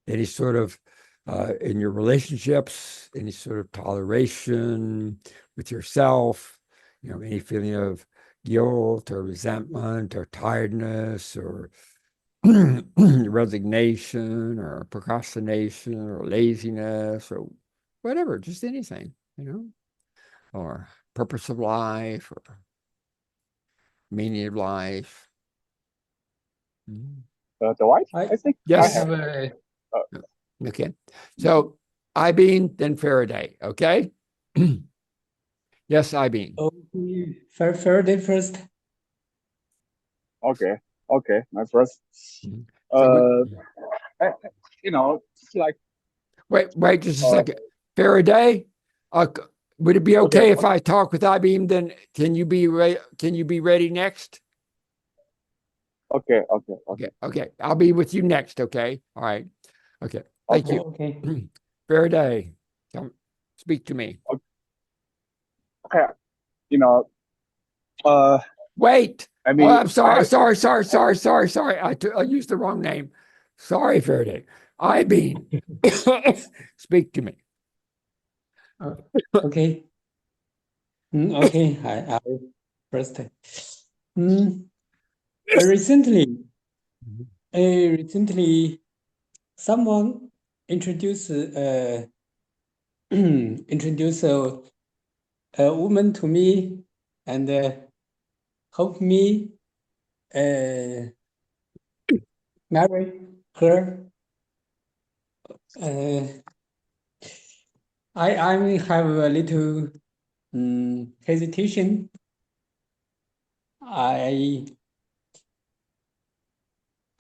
Speaker 1: any sort of in your relationships, any sort of toleration with yourself, any feeling of guilt or resentment or tiredness or resignation or procrastination or laziness or whatever, just anything, or purpose of life or meaning of life.
Speaker 4: Dwight, I think
Speaker 1: Yes.
Speaker 4: I have.
Speaker 1: Okay. So Ibeen, then Faraday. Okay. Yes, Ibeen.
Speaker 6: Okay, Faraday first.
Speaker 4: Okay, my first.
Speaker 1: Mhm.
Speaker 4: It's like
Speaker 1: Wait just a second. Faraday, would it be okay if I talk with Ibeen? Then can you be ready next?
Speaker 4: Okay.
Speaker 1: Okay. I'll be with you next. Okay. All right. Okay. Thank you.
Speaker 6: Okay.
Speaker 1: Faraday, speak to me.
Speaker 4: Okay, you know, uh,
Speaker 1: Wait.
Speaker 4: I mean,
Speaker 1: Oh, I'm sorry. Sorry. I used the wrong name. Sorry, Faraday. Ibeen, speak to me.
Speaker 6: Okay. Okay. I first. Mm, recently, someone introduced introduced a woman to me and helped me marry her. I may have a little hesitation. I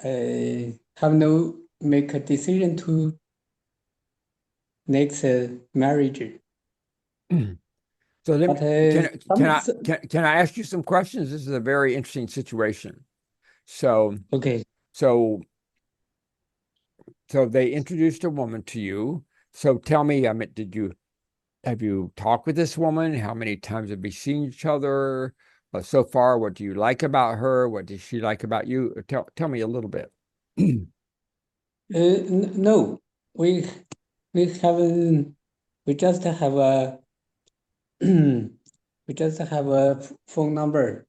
Speaker 6: have no make a decision to next marriage.
Speaker 1: So let
Speaker 6: But
Speaker 1: me, can I ask you some questions? This is a very interesting situation. So
Speaker 6: okay.
Speaker 1: so they introduced a woman to you. So tell me, have you talked with this woman? How many times have you seen each other? So far, what do you like about her? What does she like about you? Tell me a little bit.
Speaker 6: No, we haven't. We just have a we just have a phone number.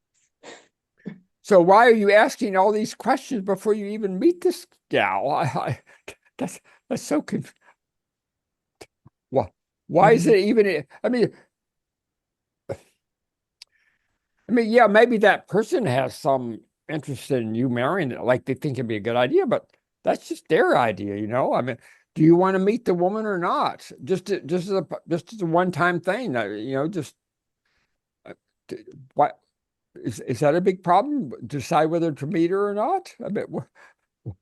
Speaker 1: So why are you asking all these questions before you even meet this gal? That's so confusing. Why is it even? Yeah, maybe that person has some interest in you marrying it, like they think it'd be a good idea, but that's just their idea, do you want to meet the woman or not? Just as a one-time thing, what is that a big problem? Decide whether to meet her or not?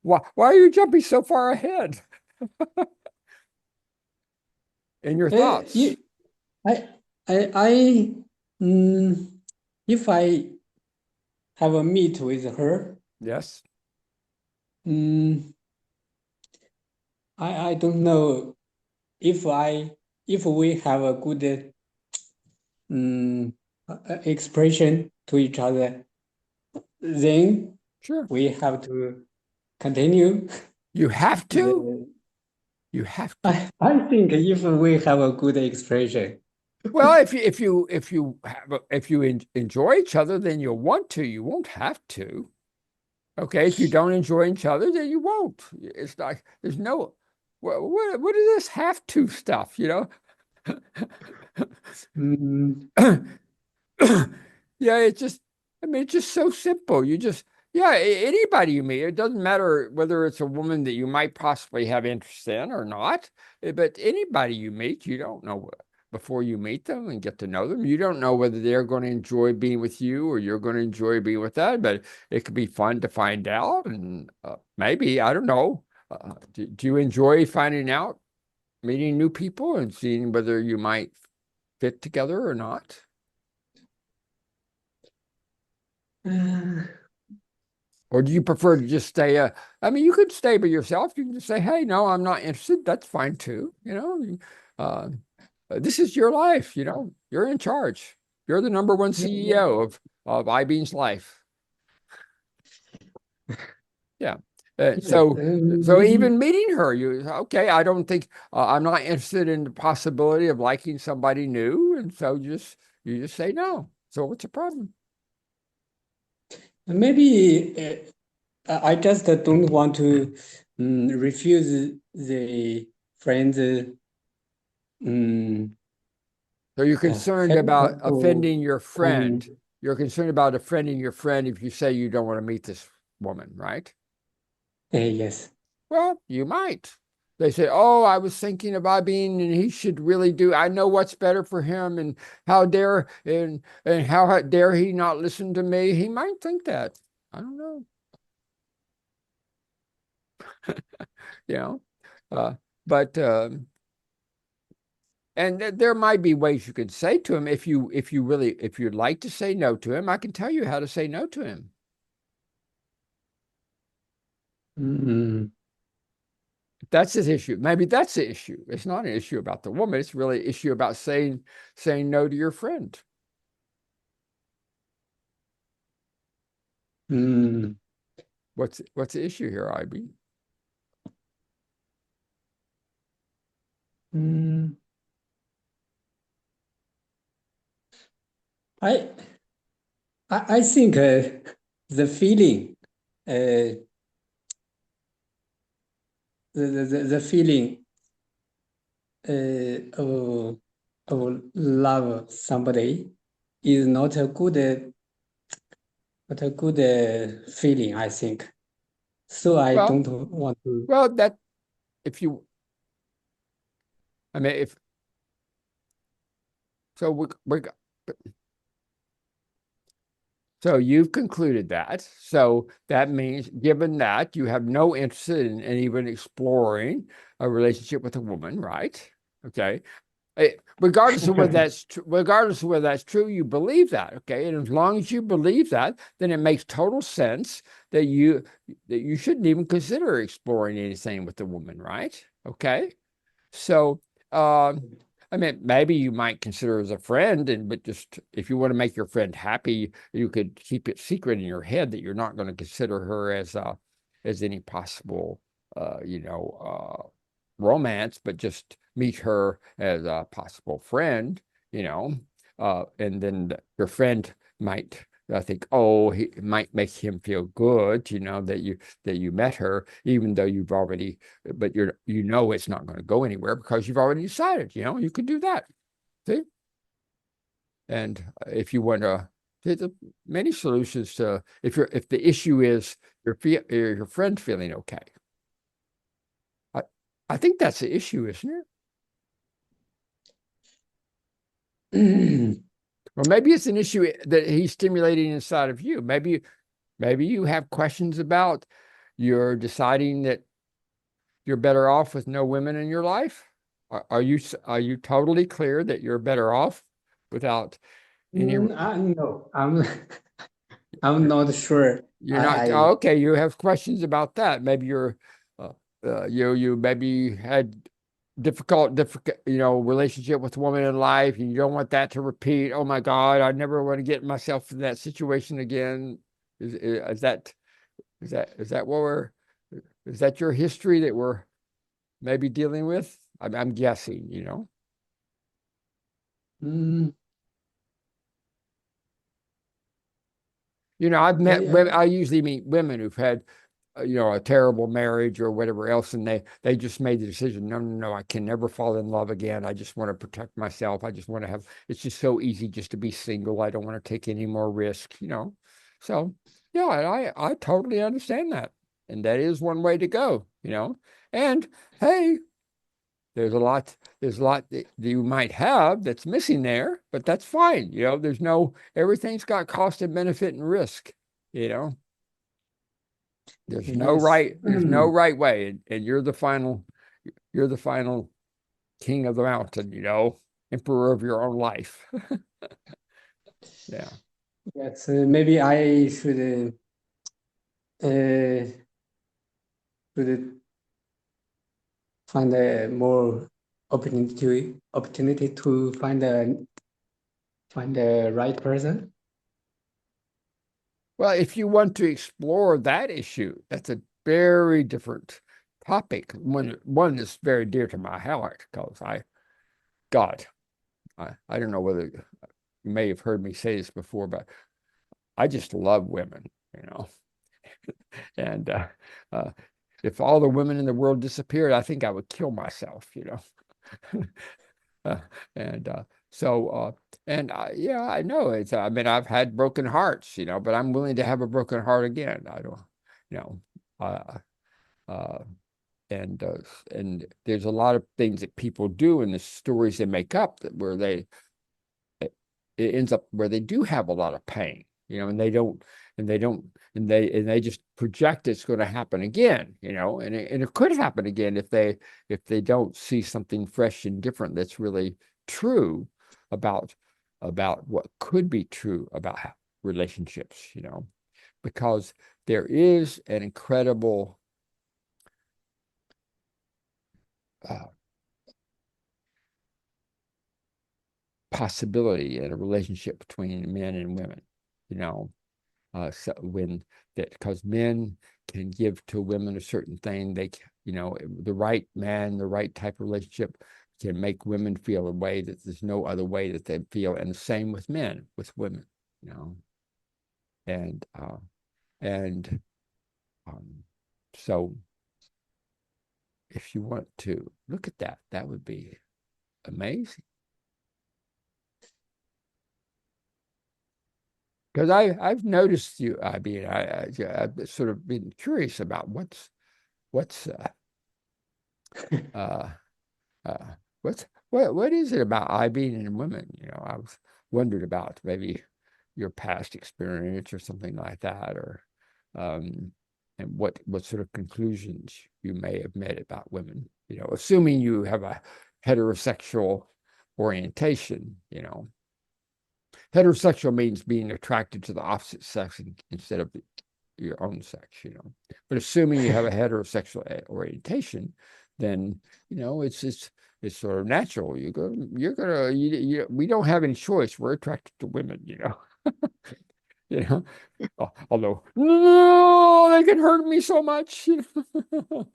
Speaker 1: Why are you jumping so far ahead in your thoughts?
Speaker 6: If I have a meet with her,
Speaker 1: Yes.
Speaker 6: I don't know if we have a good expression to each other, then
Speaker 1: Sure.
Speaker 6: we have to continue.
Speaker 1: You have to?
Speaker 6: the,
Speaker 1: You have to.
Speaker 6: I think if we have a good expression,
Speaker 1: Well, if you enjoy each other, then you'll want to. You won't have to. Okay, if you don't enjoy each other, then you won't. It's like there's no what is this have to stuff, you know?
Speaker 6: mm,
Speaker 1: Yeah, it's just, I mean, it's just so simple. You just, yeah, anybody you meet, it doesn't matter whether it's a woman that you might possibly have interest in or not, but anybody you meet, you don't know before you meet them and get to know them. You don't know whether they're going to enjoy being with you or you're going to enjoy being with them, but it could be fun to find out. And maybe, I don't know, do you enjoy finding out, meeting new people and seeing whether you might fit together or not? Or do you prefer to just stay? I mean, you could stay by yourself. You can just say, "Hey, no, I'm not interested." That's fine too. You know, this is your life. You know, you're in charge. You're the number one CEO of iBean's life. Yeah. So
Speaker 6: maybe,
Speaker 1: even meeting her, okay? I don't think I'm not interested in the possibility of liking somebody new, and so you just say no. So what's the problem?
Speaker 6: maybe I just don't want to refuse the friends.
Speaker 1: So you're concerned
Speaker 6: help
Speaker 1: about
Speaker 6: to
Speaker 1: offending your friend.
Speaker 6: come.
Speaker 1: You're concerned about offending your friend if you say you don't want to meet this woman, right?
Speaker 6: Yes.
Speaker 1: Well, you might. They say, "Oh, I was thinking about being, and he should really do. I know what's better for him, and how dare and how dare he not listen to me?" He might think that. I don't know. You know, but and there might be ways you could say to him if you'd like to say no to him. I can tell you how to say no to him.
Speaker 6: Mm,
Speaker 1: That's his issue. Maybe that's the issue. It's not an issue about the woman. It's really an issue about saying no to your friend.
Speaker 6: mm,
Speaker 1: What's the issue here, IB?
Speaker 6: mm. I I think the feeling, uh, the feeling of love somebody is not a good feeling, I think. So I
Speaker 1: Well,
Speaker 6: don't want to.
Speaker 1: that if you, I mean, if so, so you've concluded that. So that means, given that you have no interest in even exploring a relationship with a woman, right? Okay. Regardless of whether that's true, you believe that, okay? And as long as you believe that, then it makes total sense that you shouldn't even consider exploring anything with a woman, right? Okay. So, I mean, maybe you might consider her as a friend, but just if you want to make your friend happy, you could keep it secret in your head that you're not going to consider her as any possible, romance, but just meet her as a possible friend, and then your friend might think, oh, it might make him feel good, that you met her, even though but it's not going to go anywhere because you've already decided, you could do that. See? And if you want to, there's many solutions to if the issue is your friend feeling okay. I think that's the issue, isn't it? Or maybe it's an issue that he's stimulating inside of you. Maybe you have questions about you're deciding that you're better off with no women in your life. Are you totally clear that you're better off without any?
Speaker 6: No, I'm not sure.
Speaker 1: You're not. Okay, you have questions about that. Maybe you maybe had difficult, relationship with a woman in life, and you don't want that to repeat. Oh my God, I never want to get myself in that situation again. Is that what we're Is that your history that we're maybe dealing with? I'm guessing, you know.
Speaker 6: Mm,
Speaker 1: You know, I've met
Speaker 6: yeah,
Speaker 1: women, I usually meet women who've had, you know, a terrible marriage or whatever else, and they just made the decision, no, no, no, I can never fall in love again. I just want to protect myself. I just want to have, it's just so easy just to be single. I don't want to take any more risk, you know. So yeah, I totally understand that. And that is one way to go, you know. And hey, there's a lot that you might have that's missing there, but that's fine. You know, everything's got cost and benefit and risk, you know. There's no
Speaker 6: yes.
Speaker 1: right way. And you're the final king of the mountain, you know, emperor of your own life. Yeah.
Speaker 6: Yes, maybe I should find a more opportunity to find the right person.
Speaker 1: Well, if you want to explore that issue, that's a very different topic. One is very dear to my heart because God, I don't know whether you may have heard me say this before, but I just love women, you know. And uh, if all the women in the world disappeared, I think I would kill myself, you know. uh, and yeah, I know it's. I mean, I've had broken hearts, you know, but I'm willing to have a broken heart again. I don't, you know, uh, uh, and uh, and there's a lot of things that people do and the stories they make up where it ends up where they do have a lot of pain, you know, and they just project it's going to happen again, you know, and it could happen again if they don't see something fresh and different that's really true about what could be true about relationships, you know, because there is an incredible uh, possibility in a relationship between men and women, you know. So when that because men can give to women a certain thing, you know, the right man, the right type of relationship can make women feel a way that there's no other way that they feel, and the same with men, with women, you know, and and um, so if you want to look at that, that would be amazing. Because I've noticed you. I mean, I've sort of been curious about what's uh, uh, what is it about I being in women? You know, I was wondered about maybe your past experience or something like that, or and what sort of conclusions you may have made about women. You know, assuming you have a heterosexual orientation. You know, heterosexual means being attracted to the opposite sex instead of your own sex, you know. But assuming you have a heterosexual orientation, then you know it's sort of natural. We don't have any choice. We're attracted to women, you know. You know, although no, they can hurt me so much, you know.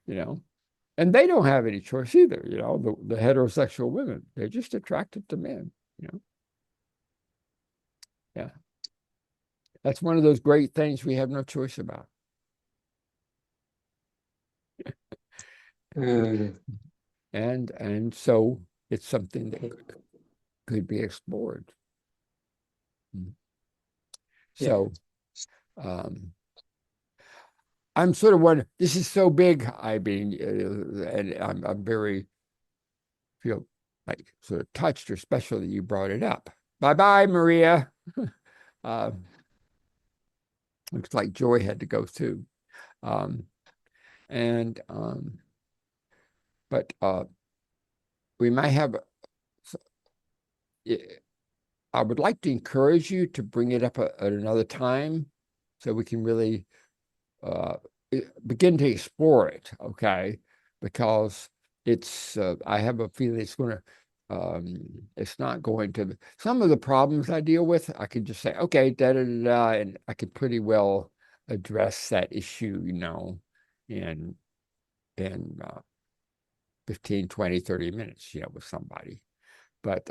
Speaker 1: You know, and they don't have any choice either. You know, the heterosexual women, they're just attracted to men. You know, yeah. That's one of those great things we have no choice about.
Speaker 6: Mm,
Speaker 1: And so it's something that could be explored.
Speaker 6: yeah.
Speaker 1: So I'm sort of wondering, this is so big, I mean, and I'm very feel like sort of touched or special that you brought it up. Bye-bye, Maria. Looks like Joy had to go too. Um, and but we might have I would like to encourage you to bring it up at another time so we can really begin to explore it, okay? Because I have a feeling it's not going to, some of the problems I deal with, I can just say, okay, da da da da, and I can pretty well address that issue, in 15, 20, 30 minutes, with somebody. But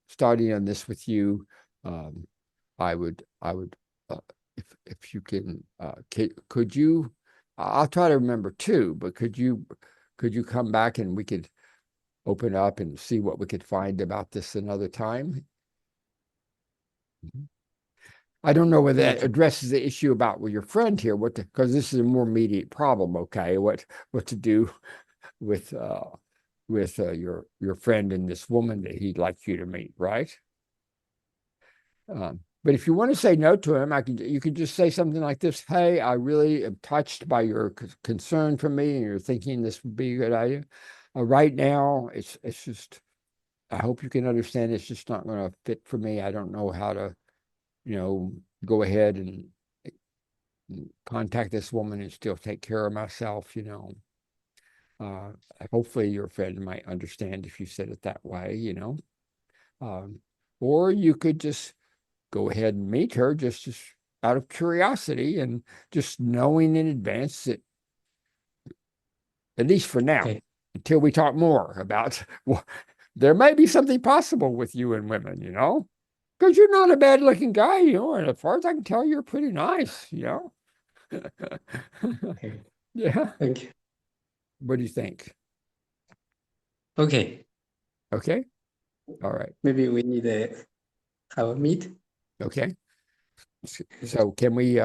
Speaker 1: starting on this with you, I would if you can, could you, I'll try to remember too, but could you come back and we could open up and see what we could find about this another time? I don't know whether that addresses the issue about with your friend here, because this is a more immediate problem, okay? What to do with your friend and this woman that he'd like you to meet, right? But if you want to say no to him, you could just say something like this: "Hey, I really am touched by your concern for me, and you're thinking this would be a good idea. Right now, it's just. I hope you can understand. It's just not going to fit for me. I don't know how to, go ahead and contact this woman and still take care of myself. Hopefully, your friend might understand if you said it that way. Or you could just go ahead and meet her just out of curiosity and just knowing in advance that, at least for now, until we talk more about, well, there may be something possible with you and women, because you're not a bad looking guy, and as far as I can tell, you're pretty nice,
Speaker 6: Okay.
Speaker 1: Yeah.
Speaker 6: Thank you.
Speaker 1: What do you think?
Speaker 6: Okay.
Speaker 1: Okay. All right.
Speaker 6: Maybe we need to have a meet.
Speaker 1: Okay. So can we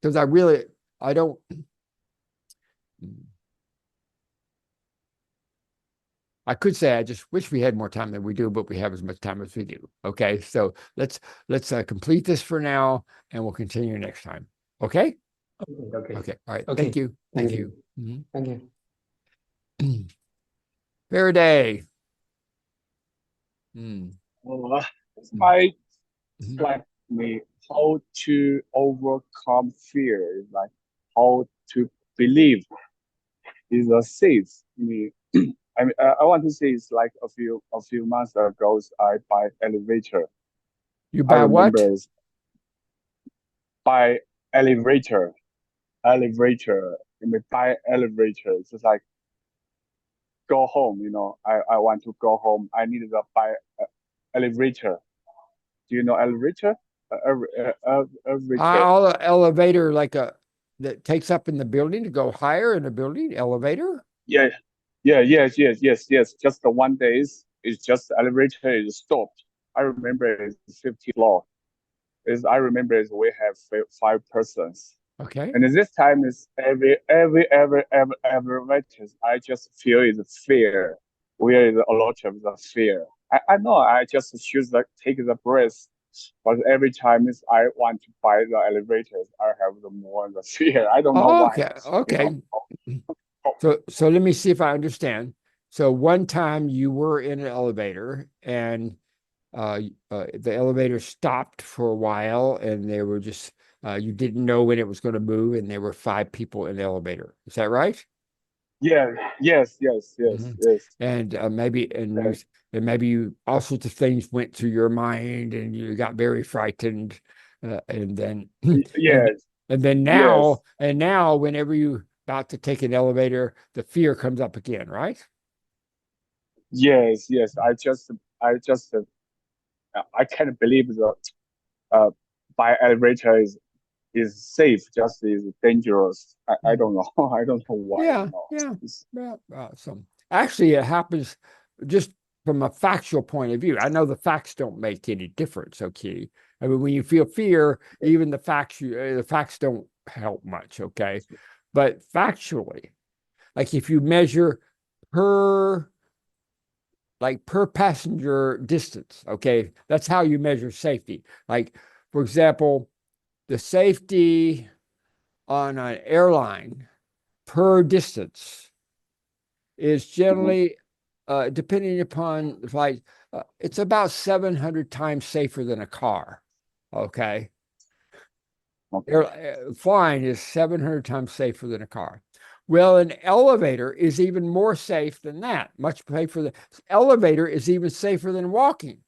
Speaker 1: because I don't I could say I just wish we had more time than we do, but we have as much time as we do. Okay, so let's complete this for now, and we'll continue next time. Okay.
Speaker 6: Okay.
Speaker 1: Okay. All right.
Speaker 6: Okay.
Speaker 1: Thank you.
Speaker 6: Thank
Speaker 1: Thank
Speaker 6: you.
Speaker 1: you.
Speaker 6: Thank you.
Speaker 1: Faraday.
Speaker 4: It might like me how to overcome fear, like how to believe is a safe. I want to say it's like a few months ago, I buy elevator.
Speaker 1: You
Speaker 4: I
Speaker 1: buy what?
Speaker 4: remember it's buy elevator. Elevator. Buy elevator. It's just like go home. I want to go home. I needed to buy elevator. Do you know elevator? Elevator.
Speaker 1: All elevator that takes up in the building to go higher in the building, elevator?
Speaker 4: Yeah, yes. Just the one day it's just the elevator is stopped. I remember it's 50th floor. I remember we have five persons.
Speaker 1: Okay.
Speaker 4: And this time is every elevator. I just feel it's fear. Where is a lot of the fear. I know I just choose take the breath. But every time I want to buy the elevators, I have the more the fear. I don't know why.
Speaker 1: Okay. So let me see if I understand. So one time you were in an elevator and the elevator stopped for a while, and they were just you didn't know when it was going to move, and there were five people in the elevator. Is that right?
Speaker 4: Yeah. Yes.
Speaker 1: And maybe all sorts of things went through your mind, and you got very frightened, and then
Speaker 4: Yes.
Speaker 1: and then now whenever you about to take an elevator, the fear comes up again, right?
Speaker 4: Yes. I can't believe that by elevator is safe, just is dangerous. I don't know. I don't know why.
Speaker 1: So actually, it happens just from a factual point of view. I know the facts don't make any difference. Okay, I mean, when you feel fear, even the facts don't help much. Okay, but factually, like if you measure per passenger distance, okay, that's how you measure safety. Like, for example, the safety on an airline per distance is generally, depending upon the flight, it's about 700 times safer than a car. Okay. Flying is 700 times safer than a car. Well, an elevator is even more safe than that. Much safer. The elevator is even safer than walking.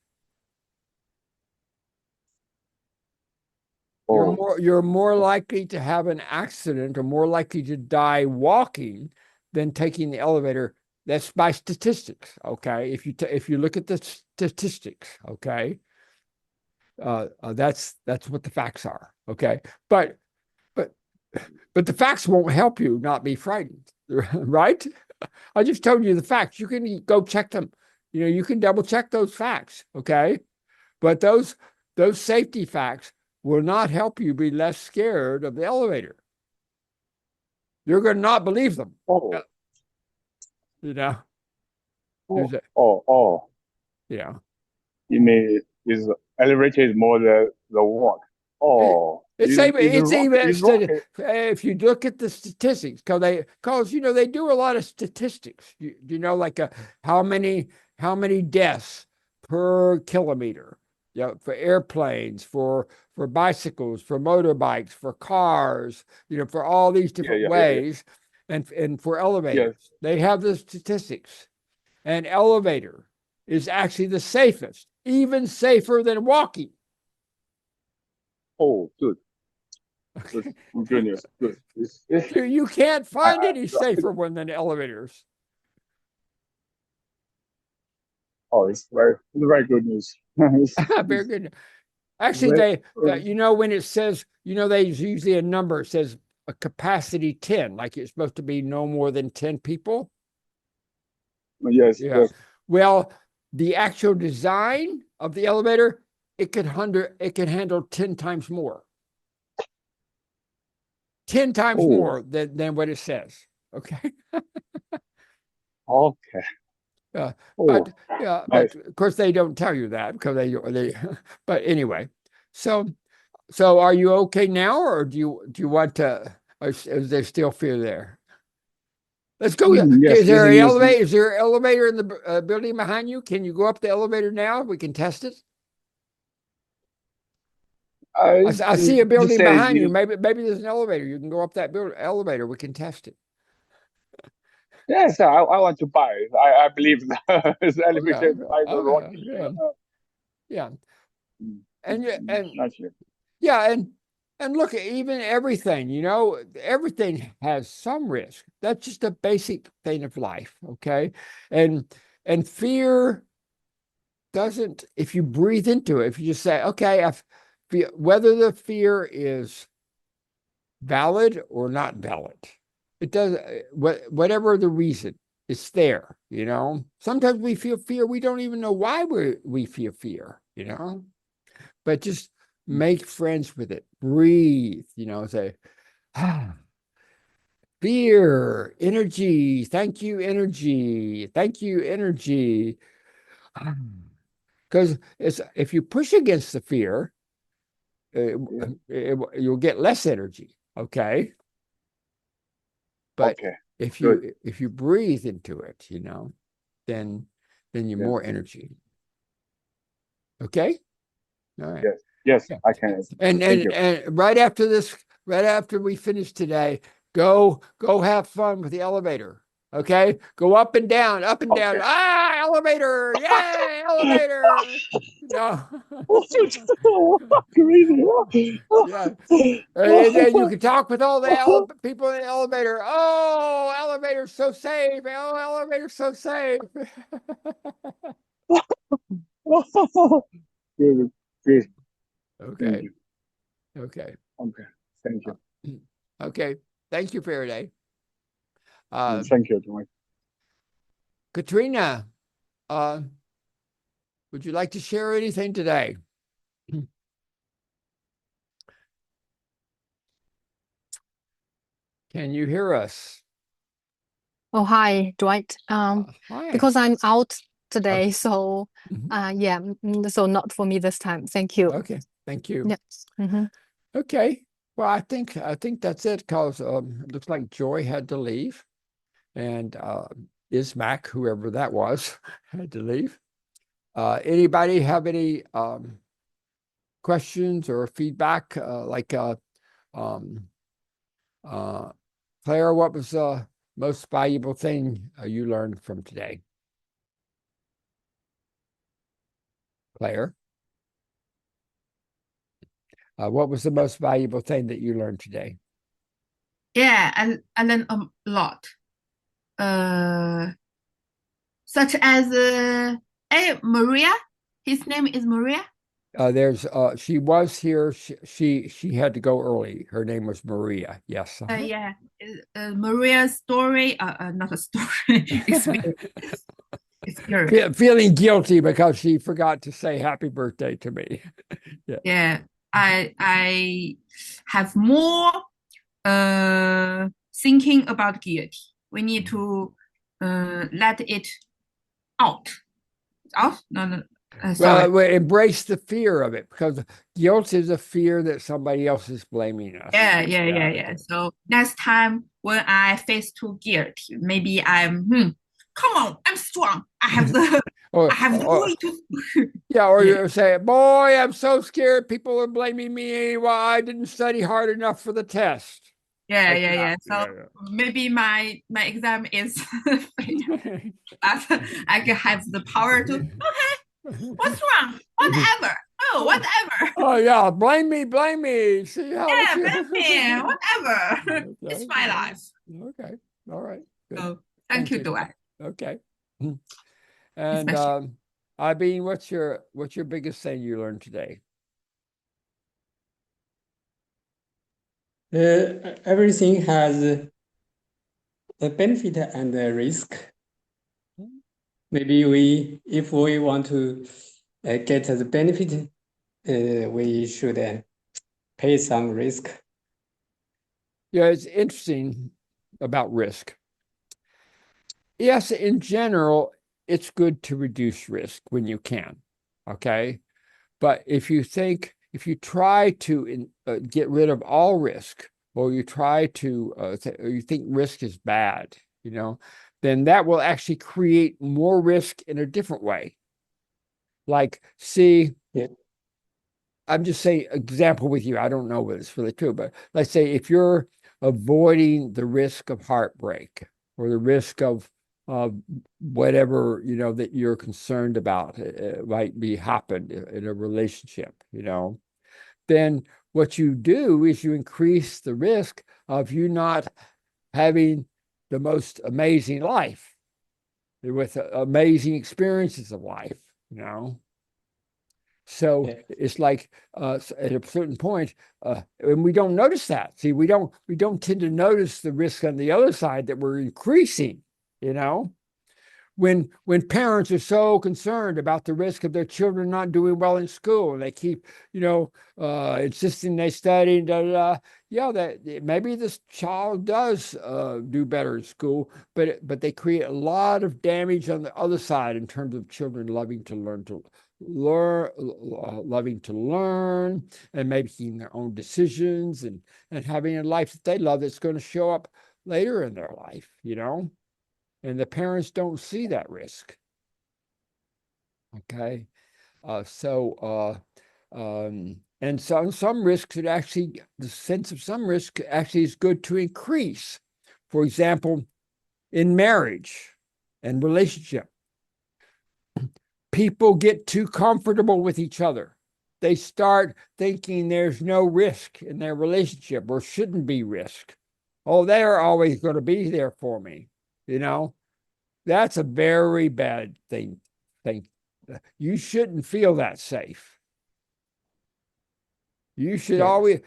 Speaker 1: you're more likely to have an accident or more likely to die walking than taking the elevator. That's by statistics. Okay. If you look at the statistics, okay, that's what the facts are. Okay. But the facts won't help you not be frightened, right? I just told you the facts. You can go check them. You can double check those facts. Okay. But those safety facts will not help you be less scared of the elevator. You're going to not believe them.
Speaker 4: Oh,
Speaker 1: There's a,
Speaker 4: oh.
Speaker 1: you
Speaker 4: mean is elevator is more the walk. Oh,
Speaker 1: it's
Speaker 4: rocket.
Speaker 1: if you look at the statistics, because they do a lot of statistics. Like how many deaths per kilometer. For airplanes, for bicycles, for motorbikes, for cars, for all these different ways, and for elevators, they have the statistics. An elevator is actually the safest, even safer than walking.
Speaker 4: Oh, good. Good news. Good.
Speaker 1: You can't find any safer one than elevators.
Speaker 4: Oh, it's very good news.
Speaker 1: Very good. Actually, when it says, there's usually a number. It says a capacity 10, like it's supposed to be no more than 10 people.
Speaker 4: Yes.
Speaker 1: Yeah.
Speaker 4: Yes.
Speaker 1: Well, the actual design of the elevator, it can handle 10 times more. 10 times more than what it says. Okay.
Speaker 4: Okay.
Speaker 1: But of course they don't tell you that because they but anyway, so are you okay now, or do you want to, is there still fear there? Let's go.
Speaker 4: Yes,
Speaker 1: Is there
Speaker 4: an
Speaker 1: elevator? Is there an elevator in the building behind you? Can you go up the elevator now? We can test it. I see a building behind you. Maybe there's an elevator. You can go up that elevator. We can test it.
Speaker 4: Yes, I want to buy it. I believe that it's elevator by the rocket.
Speaker 1: Yeah.
Speaker 4: Naturally.
Speaker 1: Yeah, and look, even everything, everything has some risk. That's just a basic thing of life, okay? And fear doesn't, if you breathe into it, if you just say, okay, whether the fear is valid or not valid, it does, whatever the reason, it's there, Sometimes we feel fear, we don't even know why we feel fear, but just make friends with it. Breathe, say, fear, energy, thank you, energy, thank you, energy. Because if you push against the fear, you'll get less energy, okay? But if you breathe into it, then you're more energy. Okay? All right.
Speaker 4: Yes, I can.
Speaker 1: And right after we finish today, go have fun with the elevator. Okay, go up and down, up and down. Elevator! Yay, elevator! No.
Speaker 4: Crazy.
Speaker 1: Yeah. And then you can talk with all the people in the elevator. Oh, elevator's so safe. Oh, elevator's so safe.
Speaker 4: Good.
Speaker 1: Okay.
Speaker 4: Okay. Thank you.
Speaker 1: Okay. Thank you, Faraday.
Speaker 4: Thank you, Dwight.
Speaker 1: Katrina, would you like to share anything today? Can you hear us?
Speaker 7: Oh, hi, Dwight.
Speaker 1: Hi.
Speaker 7: Because I'm out today,
Speaker 1: Okay.
Speaker 7: so so not for me this time. Thank you.
Speaker 1: Okay. Thank you.
Speaker 7: Yeah.
Speaker 1: Okay. Well, I think that's it, because it looks like Joy had to leave, and Ismac, whoever that was, had to leave. Anybody have any questions or feedback? Claire, what was the most valuable thing you learned from today? Claire? What was the most valuable thing that you learned today?
Speaker 5: Yeah, I learned a lot. Such as Maria. His name is Maria.
Speaker 1: She was here. She had to go early. Her name was Maria. Yes.
Speaker 5: Yeah, Maria's story. Not a story. Experience.
Speaker 1: Feeling guilty because she forgot to say happy birthday to me. Yeah.
Speaker 5: Yeah, I have more thinking about guilty. We need to let it out. Out? No. Sorry.
Speaker 1: Well, embrace the fear of it because guilt is a fear that somebody else is blaming us.
Speaker 5: Yeah. So next time when I face to guilt, maybe come on, I'm strong. I have the
Speaker 1: Or,
Speaker 5: I have the
Speaker 1: or-
Speaker 5: way to.
Speaker 1: yeah, or
Speaker 5: Yeah.
Speaker 1: you say, boy, I'm so scared. People are blaming me. Well, I didn't study hard enough for the test.
Speaker 5: Yeah. So
Speaker 1: Yeah.
Speaker 5: maybe my exam is failed. I can have the power to. Okay, what's wrong? Whatever. Oh, whatever.
Speaker 1: Oh yeah, blame me. See how
Speaker 5: Yeah,
Speaker 1: much
Speaker 5: blame me. Whatever. It's my life.
Speaker 1: Okay. All right. Good.
Speaker 5: So thank you, Dwight.
Speaker 1: Okay. And
Speaker 5: Especially.
Speaker 1: Ibeen, what's your biggest thing you learned today?
Speaker 6: Everything has a benefit and a risk. Maybe if we want to get the benefit, we should pay some risk.
Speaker 1: Yeah, it's interesting about risk. Yes, in general, it's good to reduce risk when you can. Okay. But if you try to get rid of all risk, or you try to, or you think risk is bad, then that will actually create more risk in a different way. Like, see,
Speaker 6: Yeah.
Speaker 1: I'm just saying example with you. I don't know whether it's really true, but let's say if you're avoiding the risk of heartbreak or the risk of whatever that you're concerned about might be happen in a relationship, then what you do is you increase the risk of you not having the most amazing life with amazing experiences of life, So
Speaker 6: Yeah.
Speaker 1: it's like at a certain point, and we don't notice that. See, we don't tend to notice the risk on the other side that we're increasing, When parents are so concerned about the risk of their children not doing well in school, and they keep, insisting they study, yeah, that maybe this child does do better in school, but they create a lot of damage on the other side in terms of children loving to learn and making their own decisions and having a life that they love that's going to show up later in their life, and the parents don't see that risk. Okay. And some risks the sense of some risk actually is good to increase. For example, in marriage and relationship, people get too comfortable with each other. They start thinking there's no risk in their relationship or shouldn't be risk. Oh, they're always going to be there for me. That's a very bad thing. You shouldn't feel that safe. You should always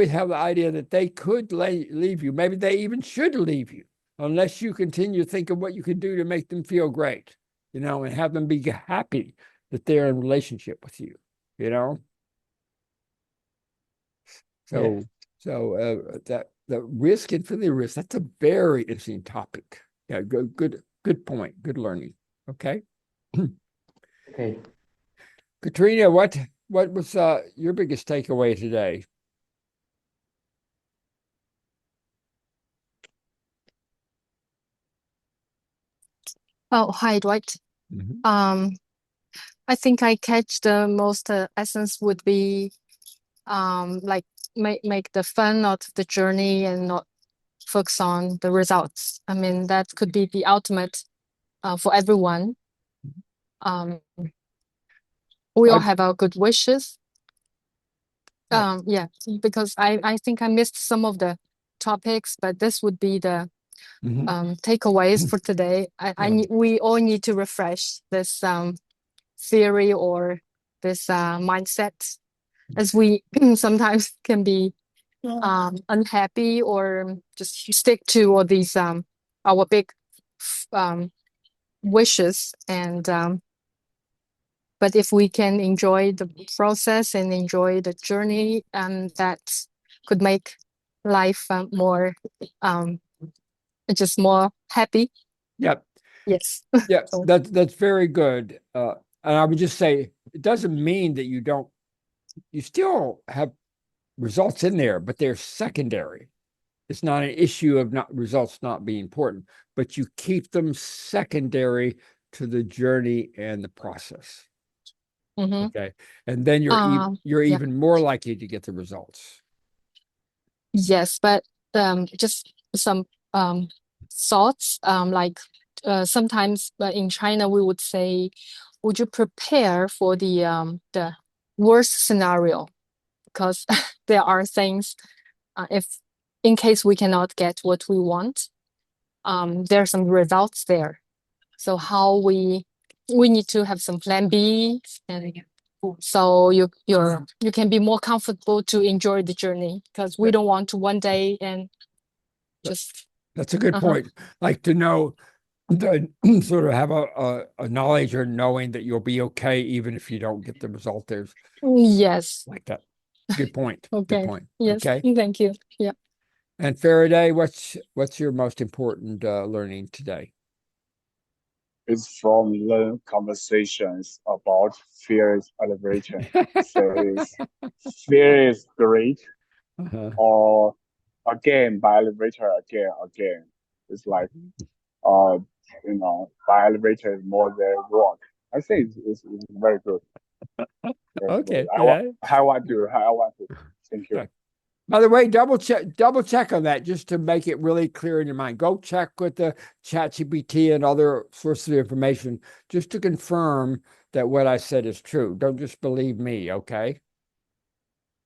Speaker 1: have the idea that they could leave you. Maybe they even should leave you unless you continue to think of what you can do to make them feel great, and have them be happy that they're in relationship with you, So, that the risk and feeling risk, that's a very interesting topic. Yeah, good point. Good learning. Okay.
Speaker 6: Okay.
Speaker 1: Katrina, what was your biggest takeaway today?
Speaker 7: Oh, hi, Dwight. I think I catch the most essence would be like make the fun of the journey and not focus on the results. I mean, that could be the ultimate for everyone. We all have our good wishes. Yeah, because I think I missed some of the topics, but this would be the
Speaker 1: Mhm.
Speaker 7: takeaways for today.
Speaker 1: Yeah.
Speaker 7: We all need to refresh this theory or this mindset, as we sometimes can be unhappy or just stick to all these our big wishes, and but if we can enjoy the process and enjoy the journey, that could make life more just more happy.
Speaker 1: Yep.
Speaker 7: Yes.
Speaker 1: Yeah,
Speaker 7: So,
Speaker 1: that's very good. And I would just say it doesn't mean that you still have results in there, but they're secondary. It's not an issue of not results not being important, but you keep them secondary to the journey and the process.
Speaker 7: mhm.
Speaker 1: Okay. And then you're
Speaker 7: Yeah.
Speaker 1: even more likely to get the results.
Speaker 7: Yes, but just some thoughts. Like sometimes in China we would say, would you prepare for the worst scenario? Because there are things, if in case we cannot get what we want, there are some results there. So how we need to have some plan B, and so you can be more comfortable to enjoy the journey, because we don't want to one day and just
Speaker 1: That's a good point. Like to know the sort of have a knowledge or knowing that you'll be okay even if you don't get the result. There's
Speaker 7: yes.
Speaker 1: like that. Good point. Good
Speaker 7: Okay.
Speaker 1: point.
Speaker 7: Yes.
Speaker 1: Okay.
Speaker 7: Thank you. Yeah.
Speaker 1: And Faraday, what's your most important learning today?
Speaker 4: It's from the conversations about fear is elevation. Says fear is great,
Speaker 1: Uh-huh.
Speaker 4: or again by elevator again. It's like by elevator is more than work. I think it's very good. Very good.
Speaker 1: Okay. Yeah.
Speaker 4: I want to. Thank you.
Speaker 1: Okay. By the way, double check on that just to make it really clear in your mind. Go check with the ChatGPT and other sources of information just to confirm that what I said is true. Don't just believe me, okay?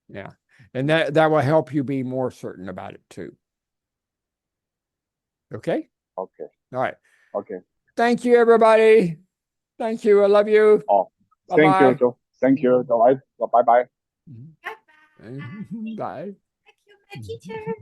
Speaker 1: Yeah. And that will help you be more certain about it too. Okay?
Speaker 4: Okay.
Speaker 1: All right.
Speaker 4: Okay.
Speaker 1: Thank you, everybody. Thank you. I love you.
Speaker 4: Oh, thank
Speaker 1: Bye-bye.
Speaker 4: you, Joe. Thank you, Dwight. Bye bye.
Speaker 1: Bye. Bye.
Speaker 2: Thank you, my teacher.